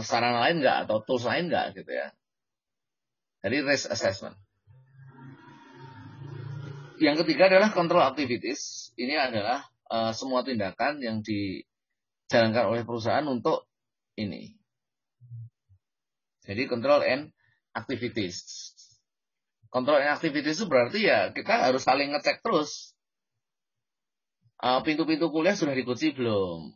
Speaker 4: saran lain nggak atau tools lain nggak gitu ya. Jadi risk assessment. Yang ketiga adalah control activities. Ini adalah semua tindakan yang dijalankan oleh perusahaan untuk ini. Jadi control and activities. Control and activities itu berarti ya kita harus saling ngecek terus. pintu-pintu kuliah sudah dikunci belum?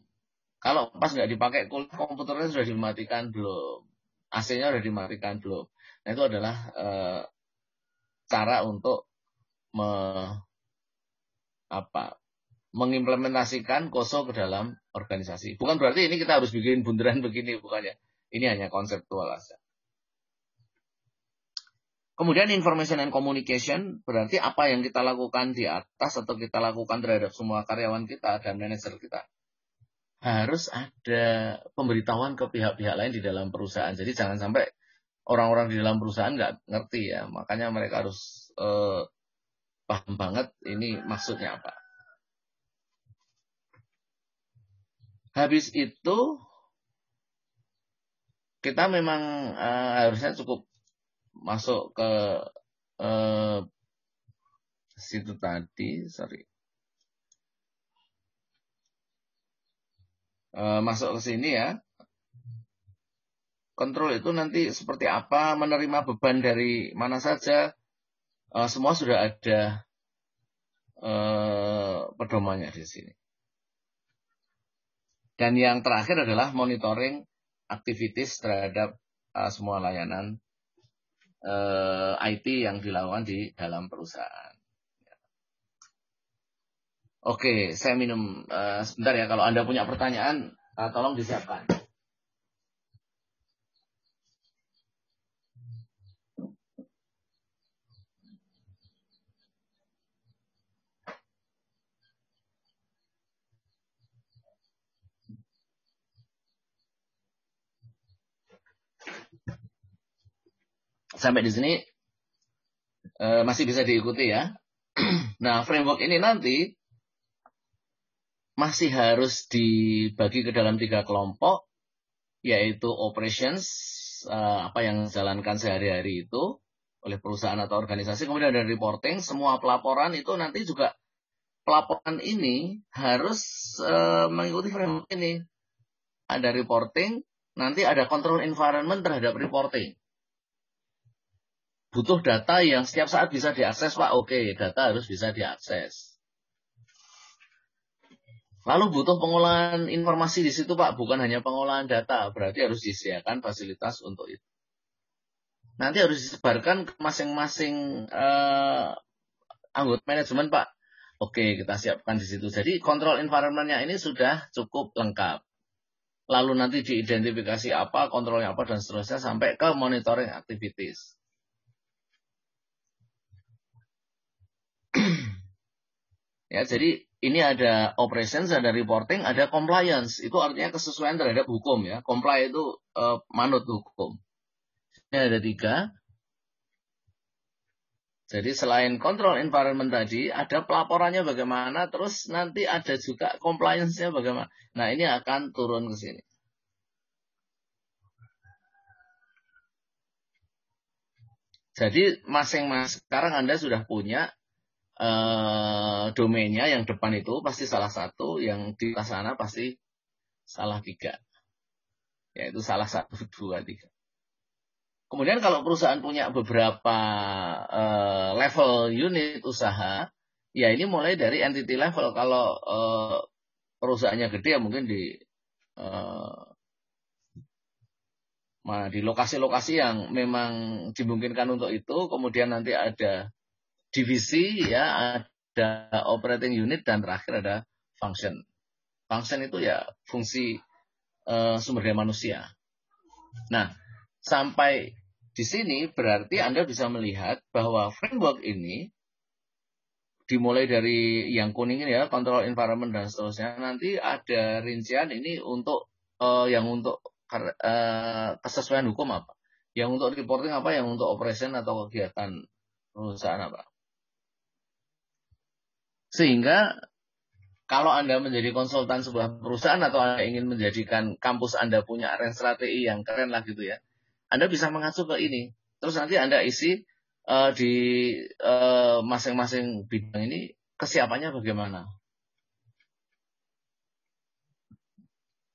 Speaker 4: Kalau pas nggak dipakai kuliah, komputernya sudah dimatikan belum? AC-nya sudah dimatikan belum? Nah, itu adalah cara untuk mengimplementasikan KOSO ke dalam organisasi. Bukan berarti ini kita harus bikin bundaran begini, bukan ya. Ini hanya konseptual saja. Kemudian information and communication, berarti apa yang kita lakukan di atas atau kita lakukan terhadap semua karyawan kita dan manajer kita. Harus ada pemberitahuan ke pihak-pihak lain di dalam perusahaan. Jadi jangan sampai orang-orang di dalam perusahaan nggak ngerti ya. Makanya mereka harus paham banget ini maksudnya apa. Habis itu kita memang harusnya cukup masuk ke situ tadi, masuk ke sini ya. Kontrol itu nanti seperti apa, menerima beban dari mana saja, semua sudah ada pedomannya di sini. Dan yang terakhir adalah monitoring aktivitas terhadap semua layanan IT yang dilakukan di dalam perusahaan. Oke, saya minum sebentar ya. Kalau Anda punya pertanyaan, tolong disiapkan. Sampai di sini masih bisa diikuti ya. Nah, framework ini nanti masih harus dibagi ke dalam 3 kelompok, yaitu operations, apa yang dijalankan sehari-hari itu oleh perusahaan atau organisasi. Kemudian ada reporting, semua pelaporan itu nanti juga pelaporan ini harus mengikuti framework ini. Ada reporting, nanti ada control environment terhadap reporting. Butuh data yang setiap saat bisa diakses, Pak. Oke, data harus bisa diakses. Lalu butuh pengolahan informasi di situ, Pak. Bukan hanya pengolahan data, berarti harus disediakan fasilitas untuk itu. Nanti harus disebarkan ke masing-masing anggota manajemen, Pak. Oke, kita siapkan di situ. Jadi kontrol environment-nya ini sudah cukup lengkap. Lalu nanti diidentifikasi apa, kontrolnya apa, dan seterusnya sampai ke monitoring activities. Ya, jadi ini ada operations, ada reporting, ada compliance. Itu artinya kesesuaian terhadap hukum ya. Comply itu manut hukum. Ini ada 3. Jadi selain control environment tadi, ada pelaporannya bagaimana, terus nanti ada juga compliance-nya bagaimana. Nah, ini akan turun ke sini. Jadi masing-masing sekarang Anda sudah punya domainnya, yang depan itu pasti salah satu, yang di sana pasti salah 3. Yaitu salah 1, 2, 3. Kemudian kalau perusahaan punya beberapa level unit usaha, ya ini mulai dari entity level. Kalau perusahaannya gede ya mungkin di lokasi-lokasi yang memang dimungkinkan untuk itu. Kemudian nanti ada divisi, ya ada operating unit, dan terakhir ada function. Function itu ya fungsi sumber daya manusia. Nah, sampai di sini berarti Anda bisa melihat bahwa framework ini dimulai dari yang kuning ini ya, control environment dan seterusnya. Nanti ada rincian ini untuk yang untuk kesesuaian hukum apa, yang untuk reporting apa, yang untuk operation atau kegiatan perusahaan apa. Sehingga kalau Anda menjadi konsultan sebuah perusahaan atau Anda ingin menjadikan kampus Anda punya strategi yang keren lah gitu ya, Anda bisa mengacu ke ini. Terus nanti Anda isi di masing-masing bidang ini kesiapannya bagaimana.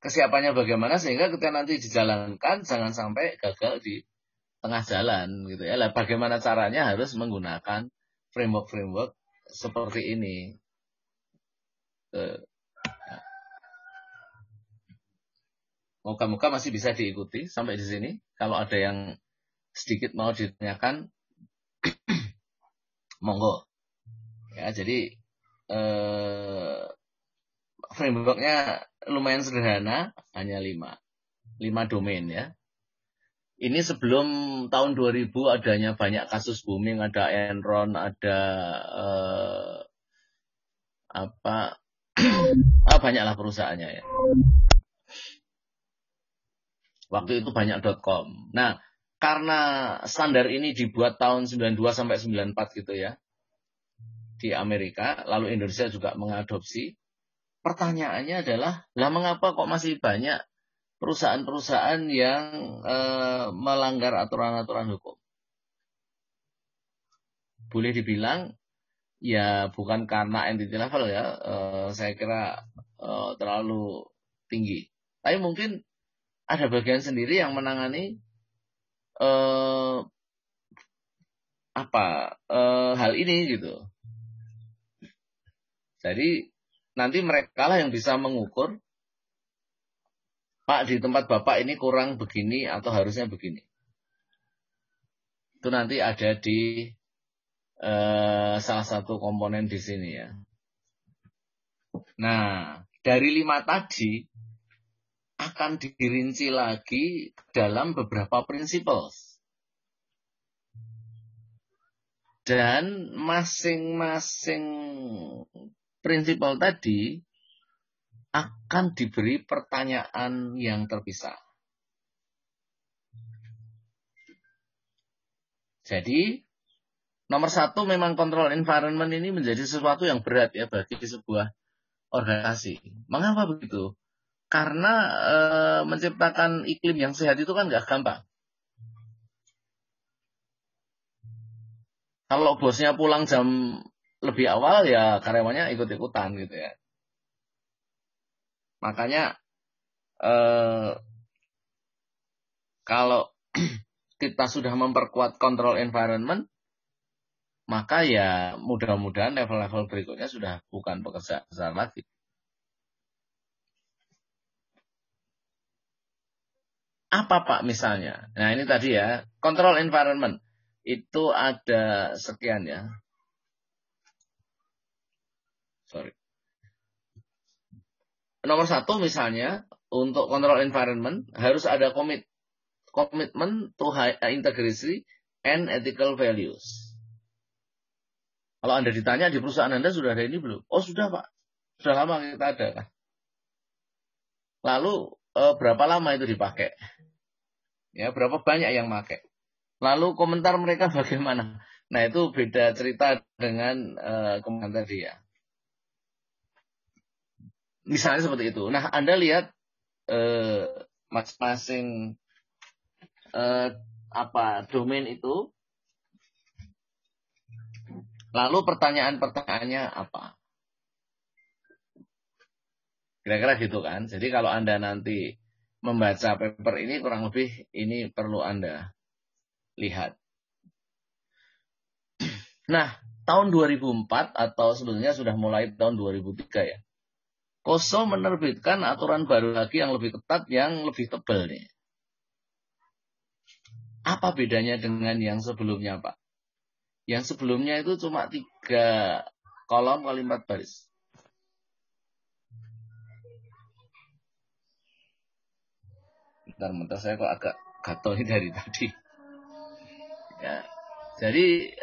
Speaker 4: Kesiapannya bagaimana sehingga ketika nanti dijalankan jangan sampai gagal di tengah jalan gitu ya. Lah bagaimana caranya harus menggunakan framework-framework seperti ini. Moga-moga masih bisa diikuti sampai di sini. Kalau ada yang sedikit mau ditanyakan, monggo. Ya, jadi frameworknya lumayan sederhana, hanya 5 domain ya. Ini sebelum tahun 2000 adanya banyak kasus booming, ada Enron, ada banyaklah perusahaannya ya. Waktu itu banyak .com. Nah, karena standar ini dibuat tahun 92 sampai 94 gitu ya. Di Amerika, lalu Indonesia juga mengadopsi. Pertanyaannya adalah, lah mengapa kok masih banyak perusahaan-perusahaan yang melanggar aturan-aturan hukum? Boleh dibilang, ya bukan karena entity level ya, saya kira terlalu tinggi. Tapi mungkin ada bagian sendiri yang menangani hal ini gitu. Jadi nanti mereka lah yang bisa mengukur, Pak, di tempat Bapak ini kurang begini atau harusnya begini. Itu nanti ada di salah satu komponen di sini ya. Nah, dari 5 tadi akan dirinci lagi dalam beberapa principles. Dan masing-masing prinsipal tadi akan diberi pertanyaan yang terpisah. Jadi, nomor 1 memang control environment ini menjadi sesuatu yang berat ya bagi sebuah organisasi. Mengapa begitu? Karena menciptakan iklim yang sehat itu kan nggak gampang. Kalau bosnya pulang jam lebih awal ya karyawannya ikut-ikutan gitu ya. Makanya kalau kita sudah memperkuat control environment, maka ya mudah-mudahan level-level berikutnya sudah bukan pekerjaan besar lagi. Apa Pak misalnya? Nah ini tadi ya, control environment. Itu ada sekian ya. Nomor 1 misalnya, untuk control environment harus ada commitment to high integrity and ethical values. Kalau Anda ditanya di perusahaan Anda sudah ada ini belum? Oh sudah Pak, sudah lama kita ada kan. Lalu berapa lama itu dipakai? Ya, berapa banyak yang pakai? Lalu komentar mereka bagaimana? Nah itu beda cerita dengan komentar tadi ya. Misalnya seperti itu. Nah Anda lihat masing-masing domain itu. Lalu pertanyaan-pertanyaannya apa? Kira-kira gitu kan. Jadi kalau Anda nanti membaca paper ini kurang lebih ini perlu Anda lihat. Nah, tahun 2004 atau sebetulnya sudah mulai tahun 2003 ya. KOSO menerbitkan aturan baru lagi yang lebih ketat, yang lebih tebal nih. Apa bedanya dengan yang sebelumnya, Pak? Yang sebelumnya itu cuma 3 kolom kali 4 baris. Bentar, saya kok agak gatel dari tadi. Ya. Jadi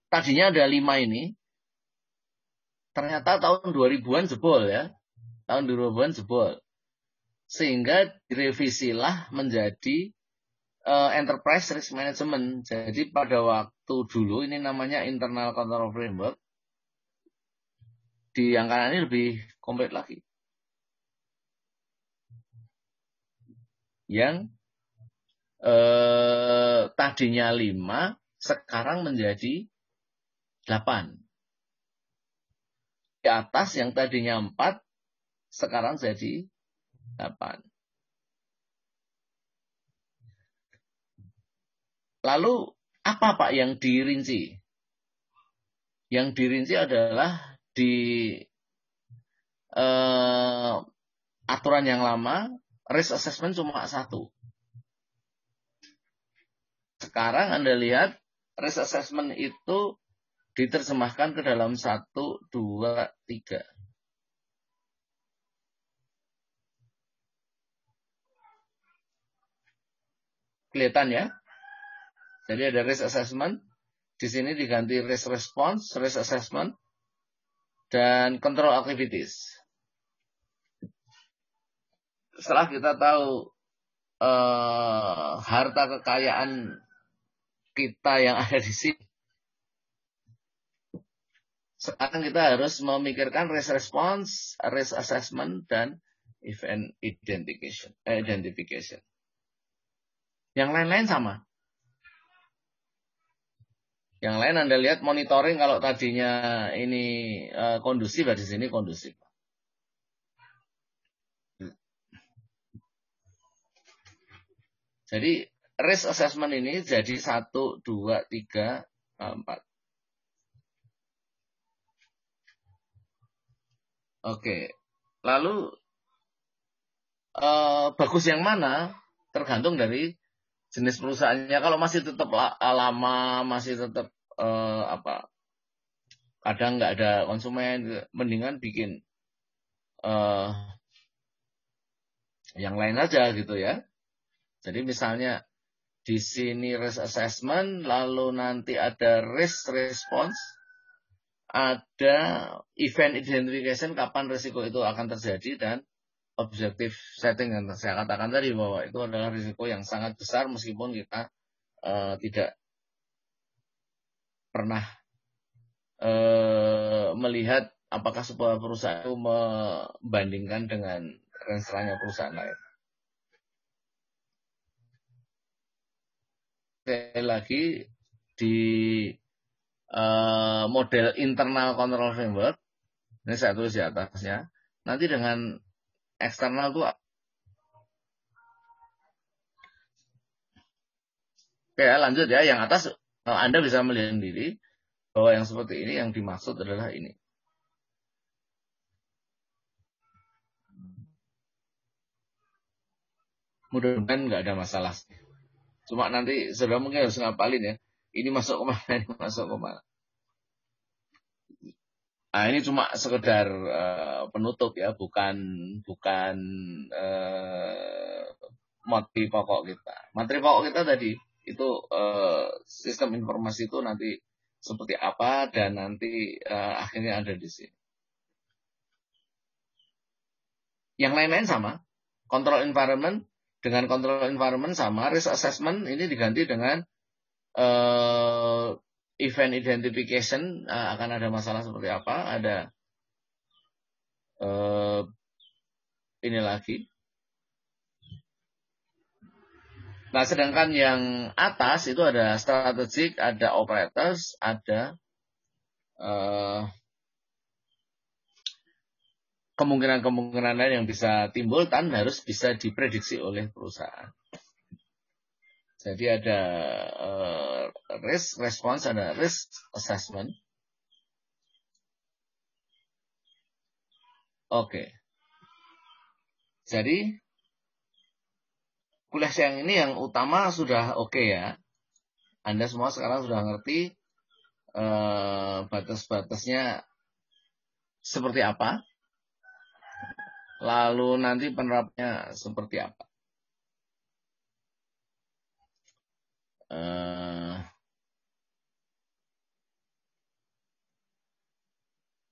Speaker 4: tadinya ada 5 ini. Ternyata tahun 2000-an jebol ya. Tahun 2000-an jebol. Sehingga direvisilah menjadi Enterprise Risk Management. Jadi pada waktu dulu ini namanya Internal Control Framework. Di angkatan ini lebih komplit lagi. Yang tadinya 5 sekarang menjadi 8. Di atas yang tadinya 4 sekarang jadi 8. Lalu apa Pak yang dirinci? Yang dirinci adalah di aturan yang lama, risk assessment cuma 1. Sekarang Anda lihat, risk assessment itu diterjemahkan ke dalam 1, 2, 3. Kelihatan ya? Jadi ada risk assessment, di sini diganti risk response, risk assessment, dan control activities. Setelah kita tahu harta kekayaan kita yang ada di sini, sekarang kita harus memikirkan risk response, risk assessment, dan event identification. Yang lain-lain sama. Yang lain Anda lihat monitoring, kalau tadinya ini kondusif, di sini kondusif. Jadi risk assessment ini jadi 1, 2, 3, 4. Oke. Lalu bagus yang mana? Tergantung dari jenis perusahaannya. Kalau masih tetap lama, masih tetap kadang nggak ada konsumen, mendingan bikin yang lain aja gitu ya. Jadi misalnya di sini risk assessment, lalu nanti ada risk response, ada event identification, kapan risiko itu akan terjadi, dan objective setting yang saya katakan tadi bahwa itu adalah risiko yang sangat besar meskipun kita tidak pernah melihat apakah sebuah perusahaan itu membandingkan dengan referensinya perusahaan lain. Sekali lagi di model internal control framework, ini saya tulis di atasnya, nanti dengan eksternal itu. Oke, lanjut ya. Yang atas Anda bisa melihat sendiri bahwa yang seperti ini yang dimaksud adalah ini. Mudah-mudahan nggak ada masalah. Cuma nanti saudara mungkin harus ngapalin ya. Ini masuk kemana, ini masuk kemana. Nah, ini cuma sekedar penutup ya, bukan materi pokok kita. Materi pokok kita tadi itu sistem informasi itu nanti seperti apa, dan nanti akhirnya ada di sini. Yang lain-lain sama. Control environment, dengan control environment sama. Risk assessment ini diganti dengan event identification, akan ada masalah seperti apa. Ada ini lagi. Nah, sedangkan yang atas itu ada strategic, ada operators, ada kemungkinan-kemungkinan lain yang bisa timbul dan harus bisa diprediksi oleh perusahaan. Jadi ada risk response, ada risk assessment. Oke. Jadi kuliah siang ini yang utama sudah oke ya. Anda semua sekarang sudah ngerti batas-batasnya seperti apa. Lalu nanti penerapannya seperti apa.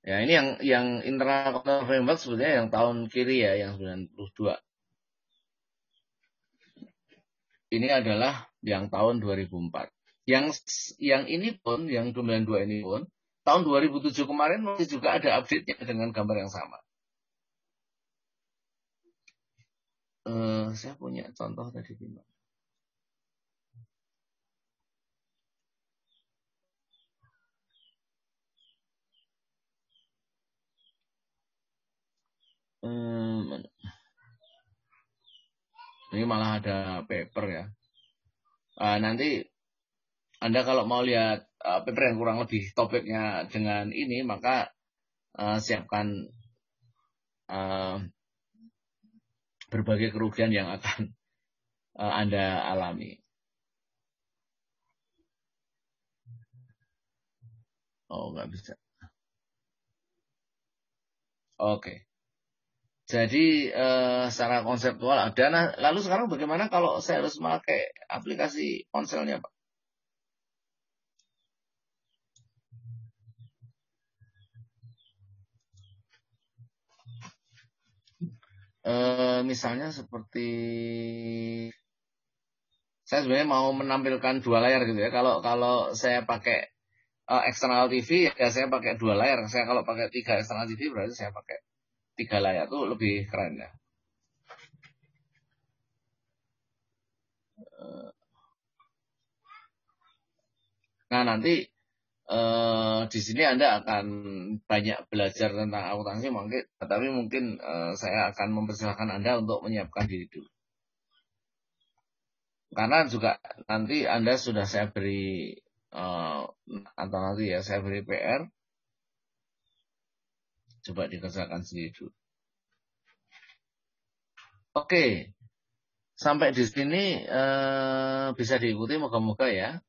Speaker 4: Ya, ini yang internal control framework sebetulnya yang tahun kiri ya, yang 92. Ini adalah yang tahun 2004. Yang ini pun, yang 92 ini pun, tahun 2007 kemarin masih juga ada update-nya dengan gambar yang sama. Saya punya contoh tadi di mana? Ini malah ada paper ya. Nanti Anda kalau mau lihat paper yang kurang lebih topiknya dengan ini, maka siapkan berbagai kerugian yang akan Anda alami. Oh, nggak bisa. Oke. Jadi secara konseptual ada. Nah, lalu sekarang bagaimana kalau saya harus memakai aplikasi ponselnya, Pak? Misalnya seperti saya sebenarnya mau menampilkan 2 layar gitu ya. Kalau saya pakai external TV ya saya pakai 2 layar. Saya kalau pakai 3 external TV berarti saya pakai 3 layar, tuh lebih keren ya. Nah, nanti di sini Anda akan banyak belajar tentang akuntansi, tapi mungkin saya akan mempersilahkan Anda untuk menyiapkan diri dulu. Karena juga nanti Anda sudah saya beri atau nanti ya saya beri PR, coba dikerjakan sendiri dulu. Oke, sampai di sini bisa diikuti, moga-moga ya.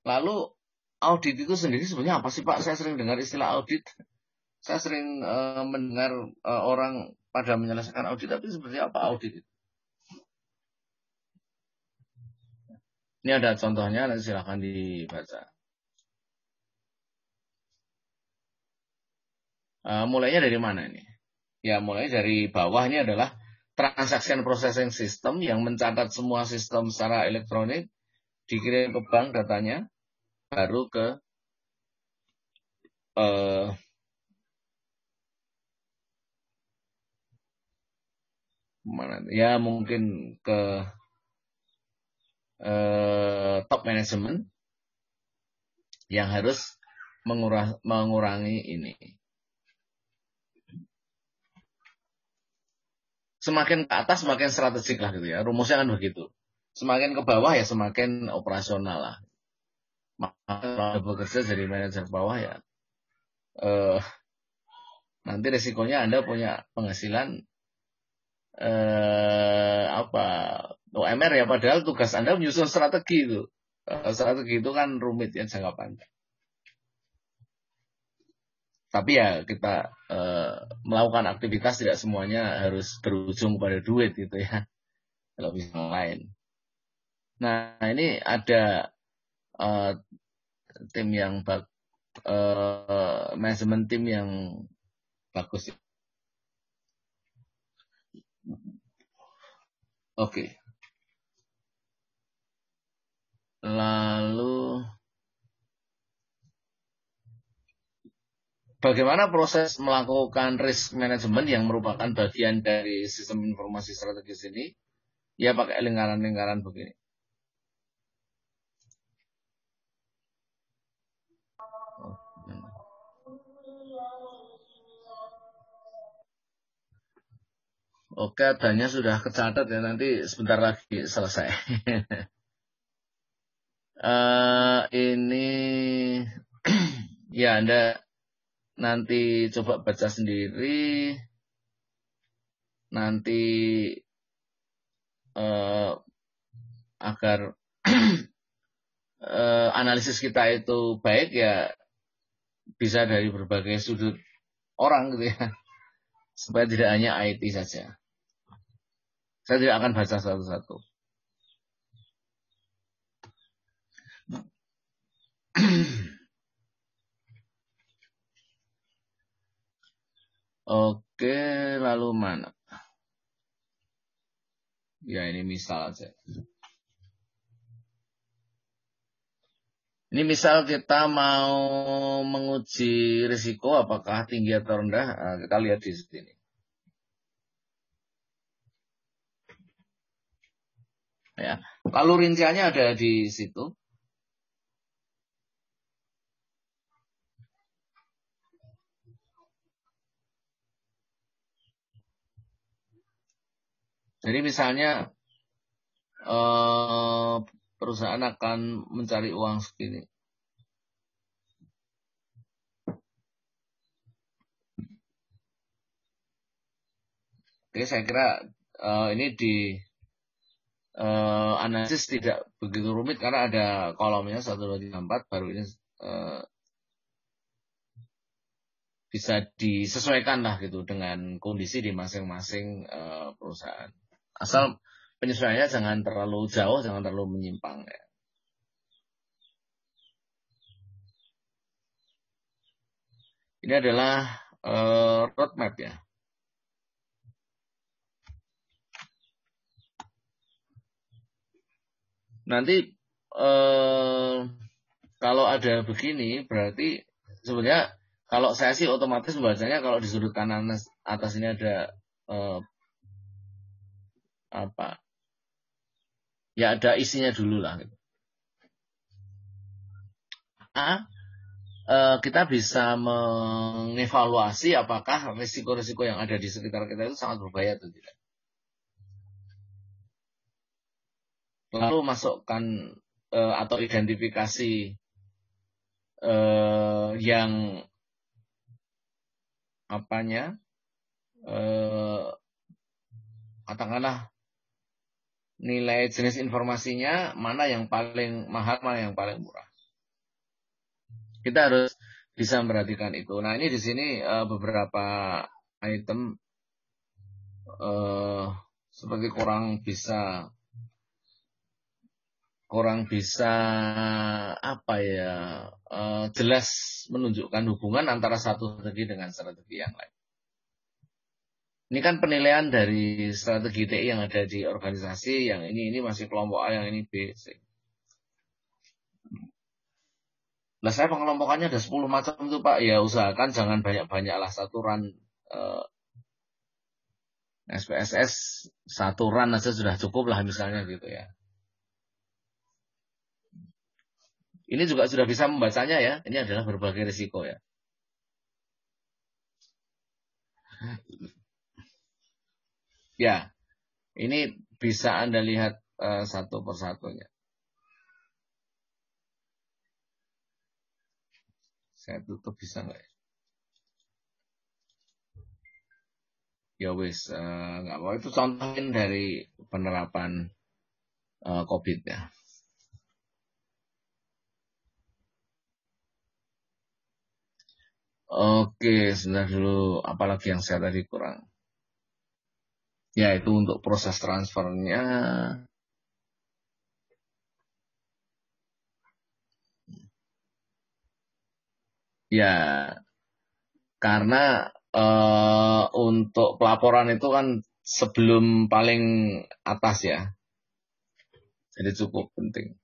Speaker 4: Lalu audit itu sendiri sebenarnya apa sih, Pak? Saya sering dengar istilah audit. Saya sering mendengar orang pada menyelesaikan audit, tapi sebenarnya apa audit itu? Ini ada contohnya, nanti silakan dibaca. Mulainya dari mana ini? Ya, mulai dari bawah. Ini adalah transaction processing system yang mencatat semua sistem secara elektronik, dikirim ke bank datanya, baru ke mana? Ya mungkin ke top management yang harus mengurangi ini. Semakin ke atas semakin strategik lah gitu ya. Rumusnya kan begitu. Semakin ke bawah ya semakin operasional lah. Maka kalau bekerja jadi manajer bawah ya nanti resikonya Anda punya penghasilan UMR ya, padahal tugas Anda menyusun strategi itu. Strategi itu kan rumit ya, jangka panjang. Tapi ya kita melakukan aktivitas tidak semuanya harus berujung pada duit gitu ya. Kalau bisa yang lain. Nah, ini ada tim yang manajemen tim yang bagus. Oke. Lalu bagaimana proses melakukan risk management yang merupakan bagian dari sistem informasi strategis ini? Ya pakai lingkaran-lingkaran begini. Oke, adanya sudah kecatat ya, nanti sebentar lagi selesai. Ini ya Anda nanti coba baca sendiri. Nanti agar analisis kita itu baik ya bisa dari berbagai sudut orang gitu ya. Supaya tidak hanya IT saja. Saya tidak akan baca satu-satu. Oke, lalu mana? Ya ini misal aja. Ini misal kita mau menguji risiko apakah tinggi atau rendah. Nah, kita lihat di sini. Ya, lalu rinciannya ada di situ. Jadi misalnya perusahaan akan mencari uang segini. Oke, saya kira ini di analisis tidak begitu rumit karena ada kolomnya 1, 2, 3, 4, baru ini bisa disesuaikan lah gitu dengan kondisi di masing-masing perusahaan. Asal penyesuaiannya jangan terlalu jauh, jangan terlalu menyimpang ya. Ini adalah roadmap ya. Nanti kalau ada begini berarti sebenarnya kalau saya sih otomatis membacanya kalau di sudut kanan atas ini ada apa? Ya ada isinya dulu lah. Gitu. Kita bisa mengevaluasi apakah risiko-risiko yang ada di sekitar kita itu sangat berbahaya atau tidak. Lalu masukkan atau identifikasi yang katakanlah nilai jenis informasinya mana yang paling mahal, mana yang paling murah. Kita harus bisa memperhatikan itu. Nah ini di sini beberapa item seperti kurang bisa jelas menunjukkan hubungan antara satu strategi dengan strategi yang lain. Ini kan penilaian dari strategi TI yang ada di organisasi, yang ini masih kelompok A, yang ini B, C. Nah saya pengelompokannya ada 10 macam itu Pak, ya usahakan jangan banyak-banyak lah, satu run SPSS, satu run aja sudah cukup lah misalnya gitu ya. Ini juga sudah bisa membacanya ya. Ini adalah berbagai risiko ya. Ya, ini bisa Anda lihat satu persatunya. Saya tutup bisa nggak ya? Ya wis, nggak apa-apa. Itu contohin dari penerapan COVID ya. Oke, sebentar dulu. Apalagi yang saya tadi kurang. Ya, itu untuk proses transfernya. Ya, karena untuk pelaporan itu kan sebelum paling atas ya. Jadi cukup penting.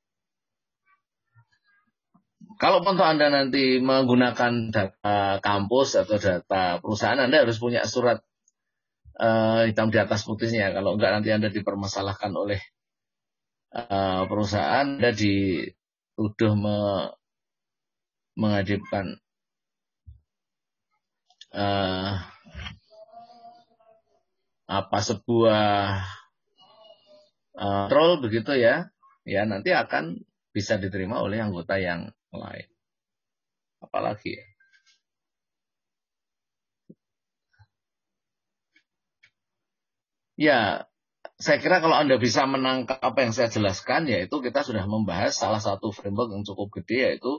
Speaker 4: Kalau untuk Anda nanti menggunakan data kampus atau data perusahaan, Anda harus punya surat hitam di atas putihnya. Kalau enggak nanti Anda dipermasalahkan oleh perusahaan, Anda dituduh menghadapkan sebuah role begitu ya. Ya nanti akan bisa diterima oleh anggota yang lain. Apalagi ya. Ya, saya kira kalau Anda bisa menangkap apa yang saya jelaskan, yaitu kita sudah membahas salah satu framework yang cukup gede, yaitu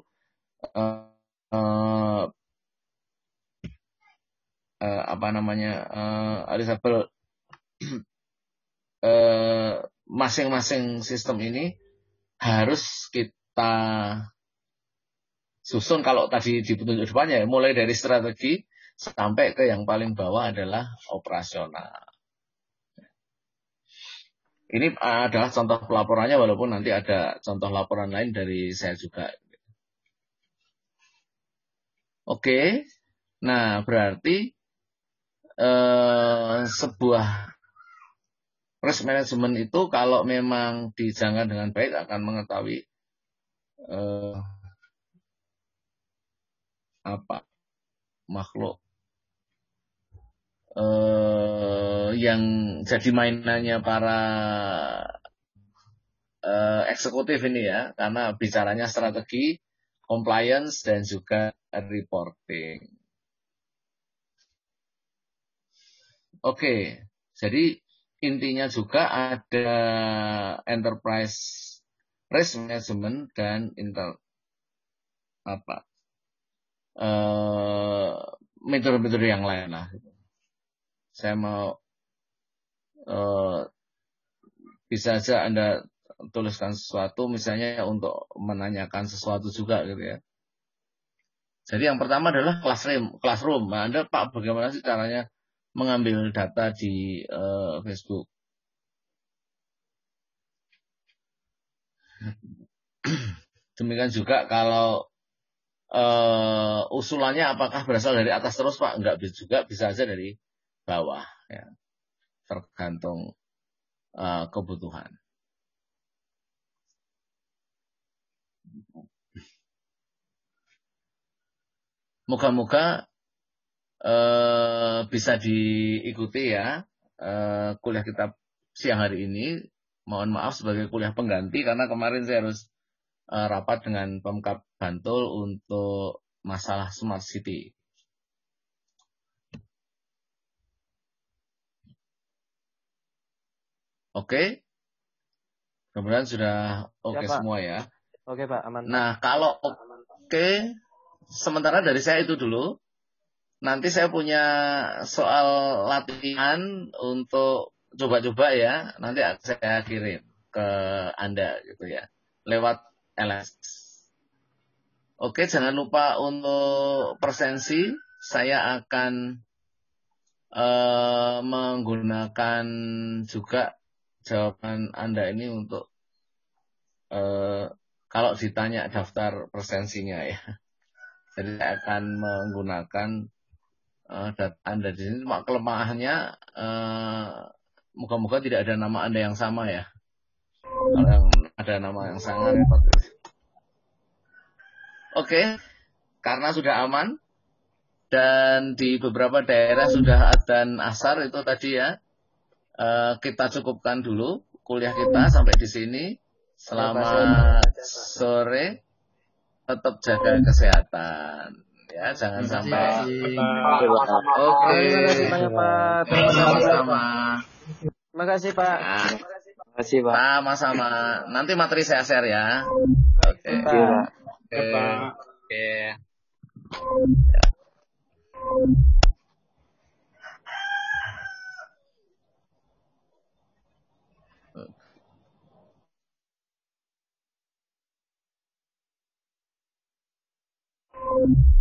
Speaker 4: Elizabeth masing-masing sistem ini harus kita susun. Kalau tadi di petunjuk depannya ya, mulai dari strategi sampai ke yang paling bawah adalah operasional. Ini adalah contoh pelaporannya, walaupun nanti ada contoh laporan lain dari saya juga. Oke, nah berarti sebuah risk management itu kalau memang dijalankan dengan baik akan mengetahui makhluk yang jadi mainannya para eksekutif ini ya, karena bicaranya strategi, compliance, dan juga reporting. Oke, jadi intinya juga ada enterprise risk management dan metode-metode yang lain lah. Saya mau bisa aja Anda tuliskan sesuatu, misalnya untuk menanyakan sesuatu juga gitu ya. Jadi yang pertama adalah classroom. Nah, Anda Pak, bagaimana sih caranya mengambil data di Facebook? Demikian juga kalau usulannya apakah berasal dari atas terus Pak? Enggak juga, bisa aja dari bawah ya. Tergantung kebutuhan. Moga-moga bisa diikuti ya kuliah kita siang hari ini. Mohon maaf sebagai kuliah pengganti karena kemarin saya harus rapat dengan Pemkab Bantul untuk masalah Smart City. Oke. Kemudian sudah oke semua ya.
Speaker 3: Oke Pak, aman.
Speaker 4: Nah, kalau oke, sementara dari saya itu dulu. Nanti saya punya soal latihan untuk coba-coba ya. Nanti saya kirim ke Anda gitu ya. Lewat LS. Oke, jangan lupa untuk presensi. Saya akan menggunakan juga jawaban Anda ini untuk kalau ditanya daftar presensinya ya. Jadi saya akan menggunakan data Anda di sini. Cuma kelemahannya moga-moga tidak ada nama Anda yang sama ya. Kalau yang ada nama yang sama repot. Oke, karena sudah aman dan di beberapa daerah sudah adzan asar itu tadi ya. Kita cukupkan dulu kuliah kita sampai di sini. Selamat sore. Tetap jaga kesehatan. Ya, jangan sampai.
Speaker 3: Oke. Terima kasih banyak Pak.
Speaker 4: Sama-sama.
Speaker 3: Terima kasih Pak.
Speaker 2: Terima kasih Pak.
Speaker 4: Sama-sama. Nanti materi saya share ya. Oke. Oke. Oke.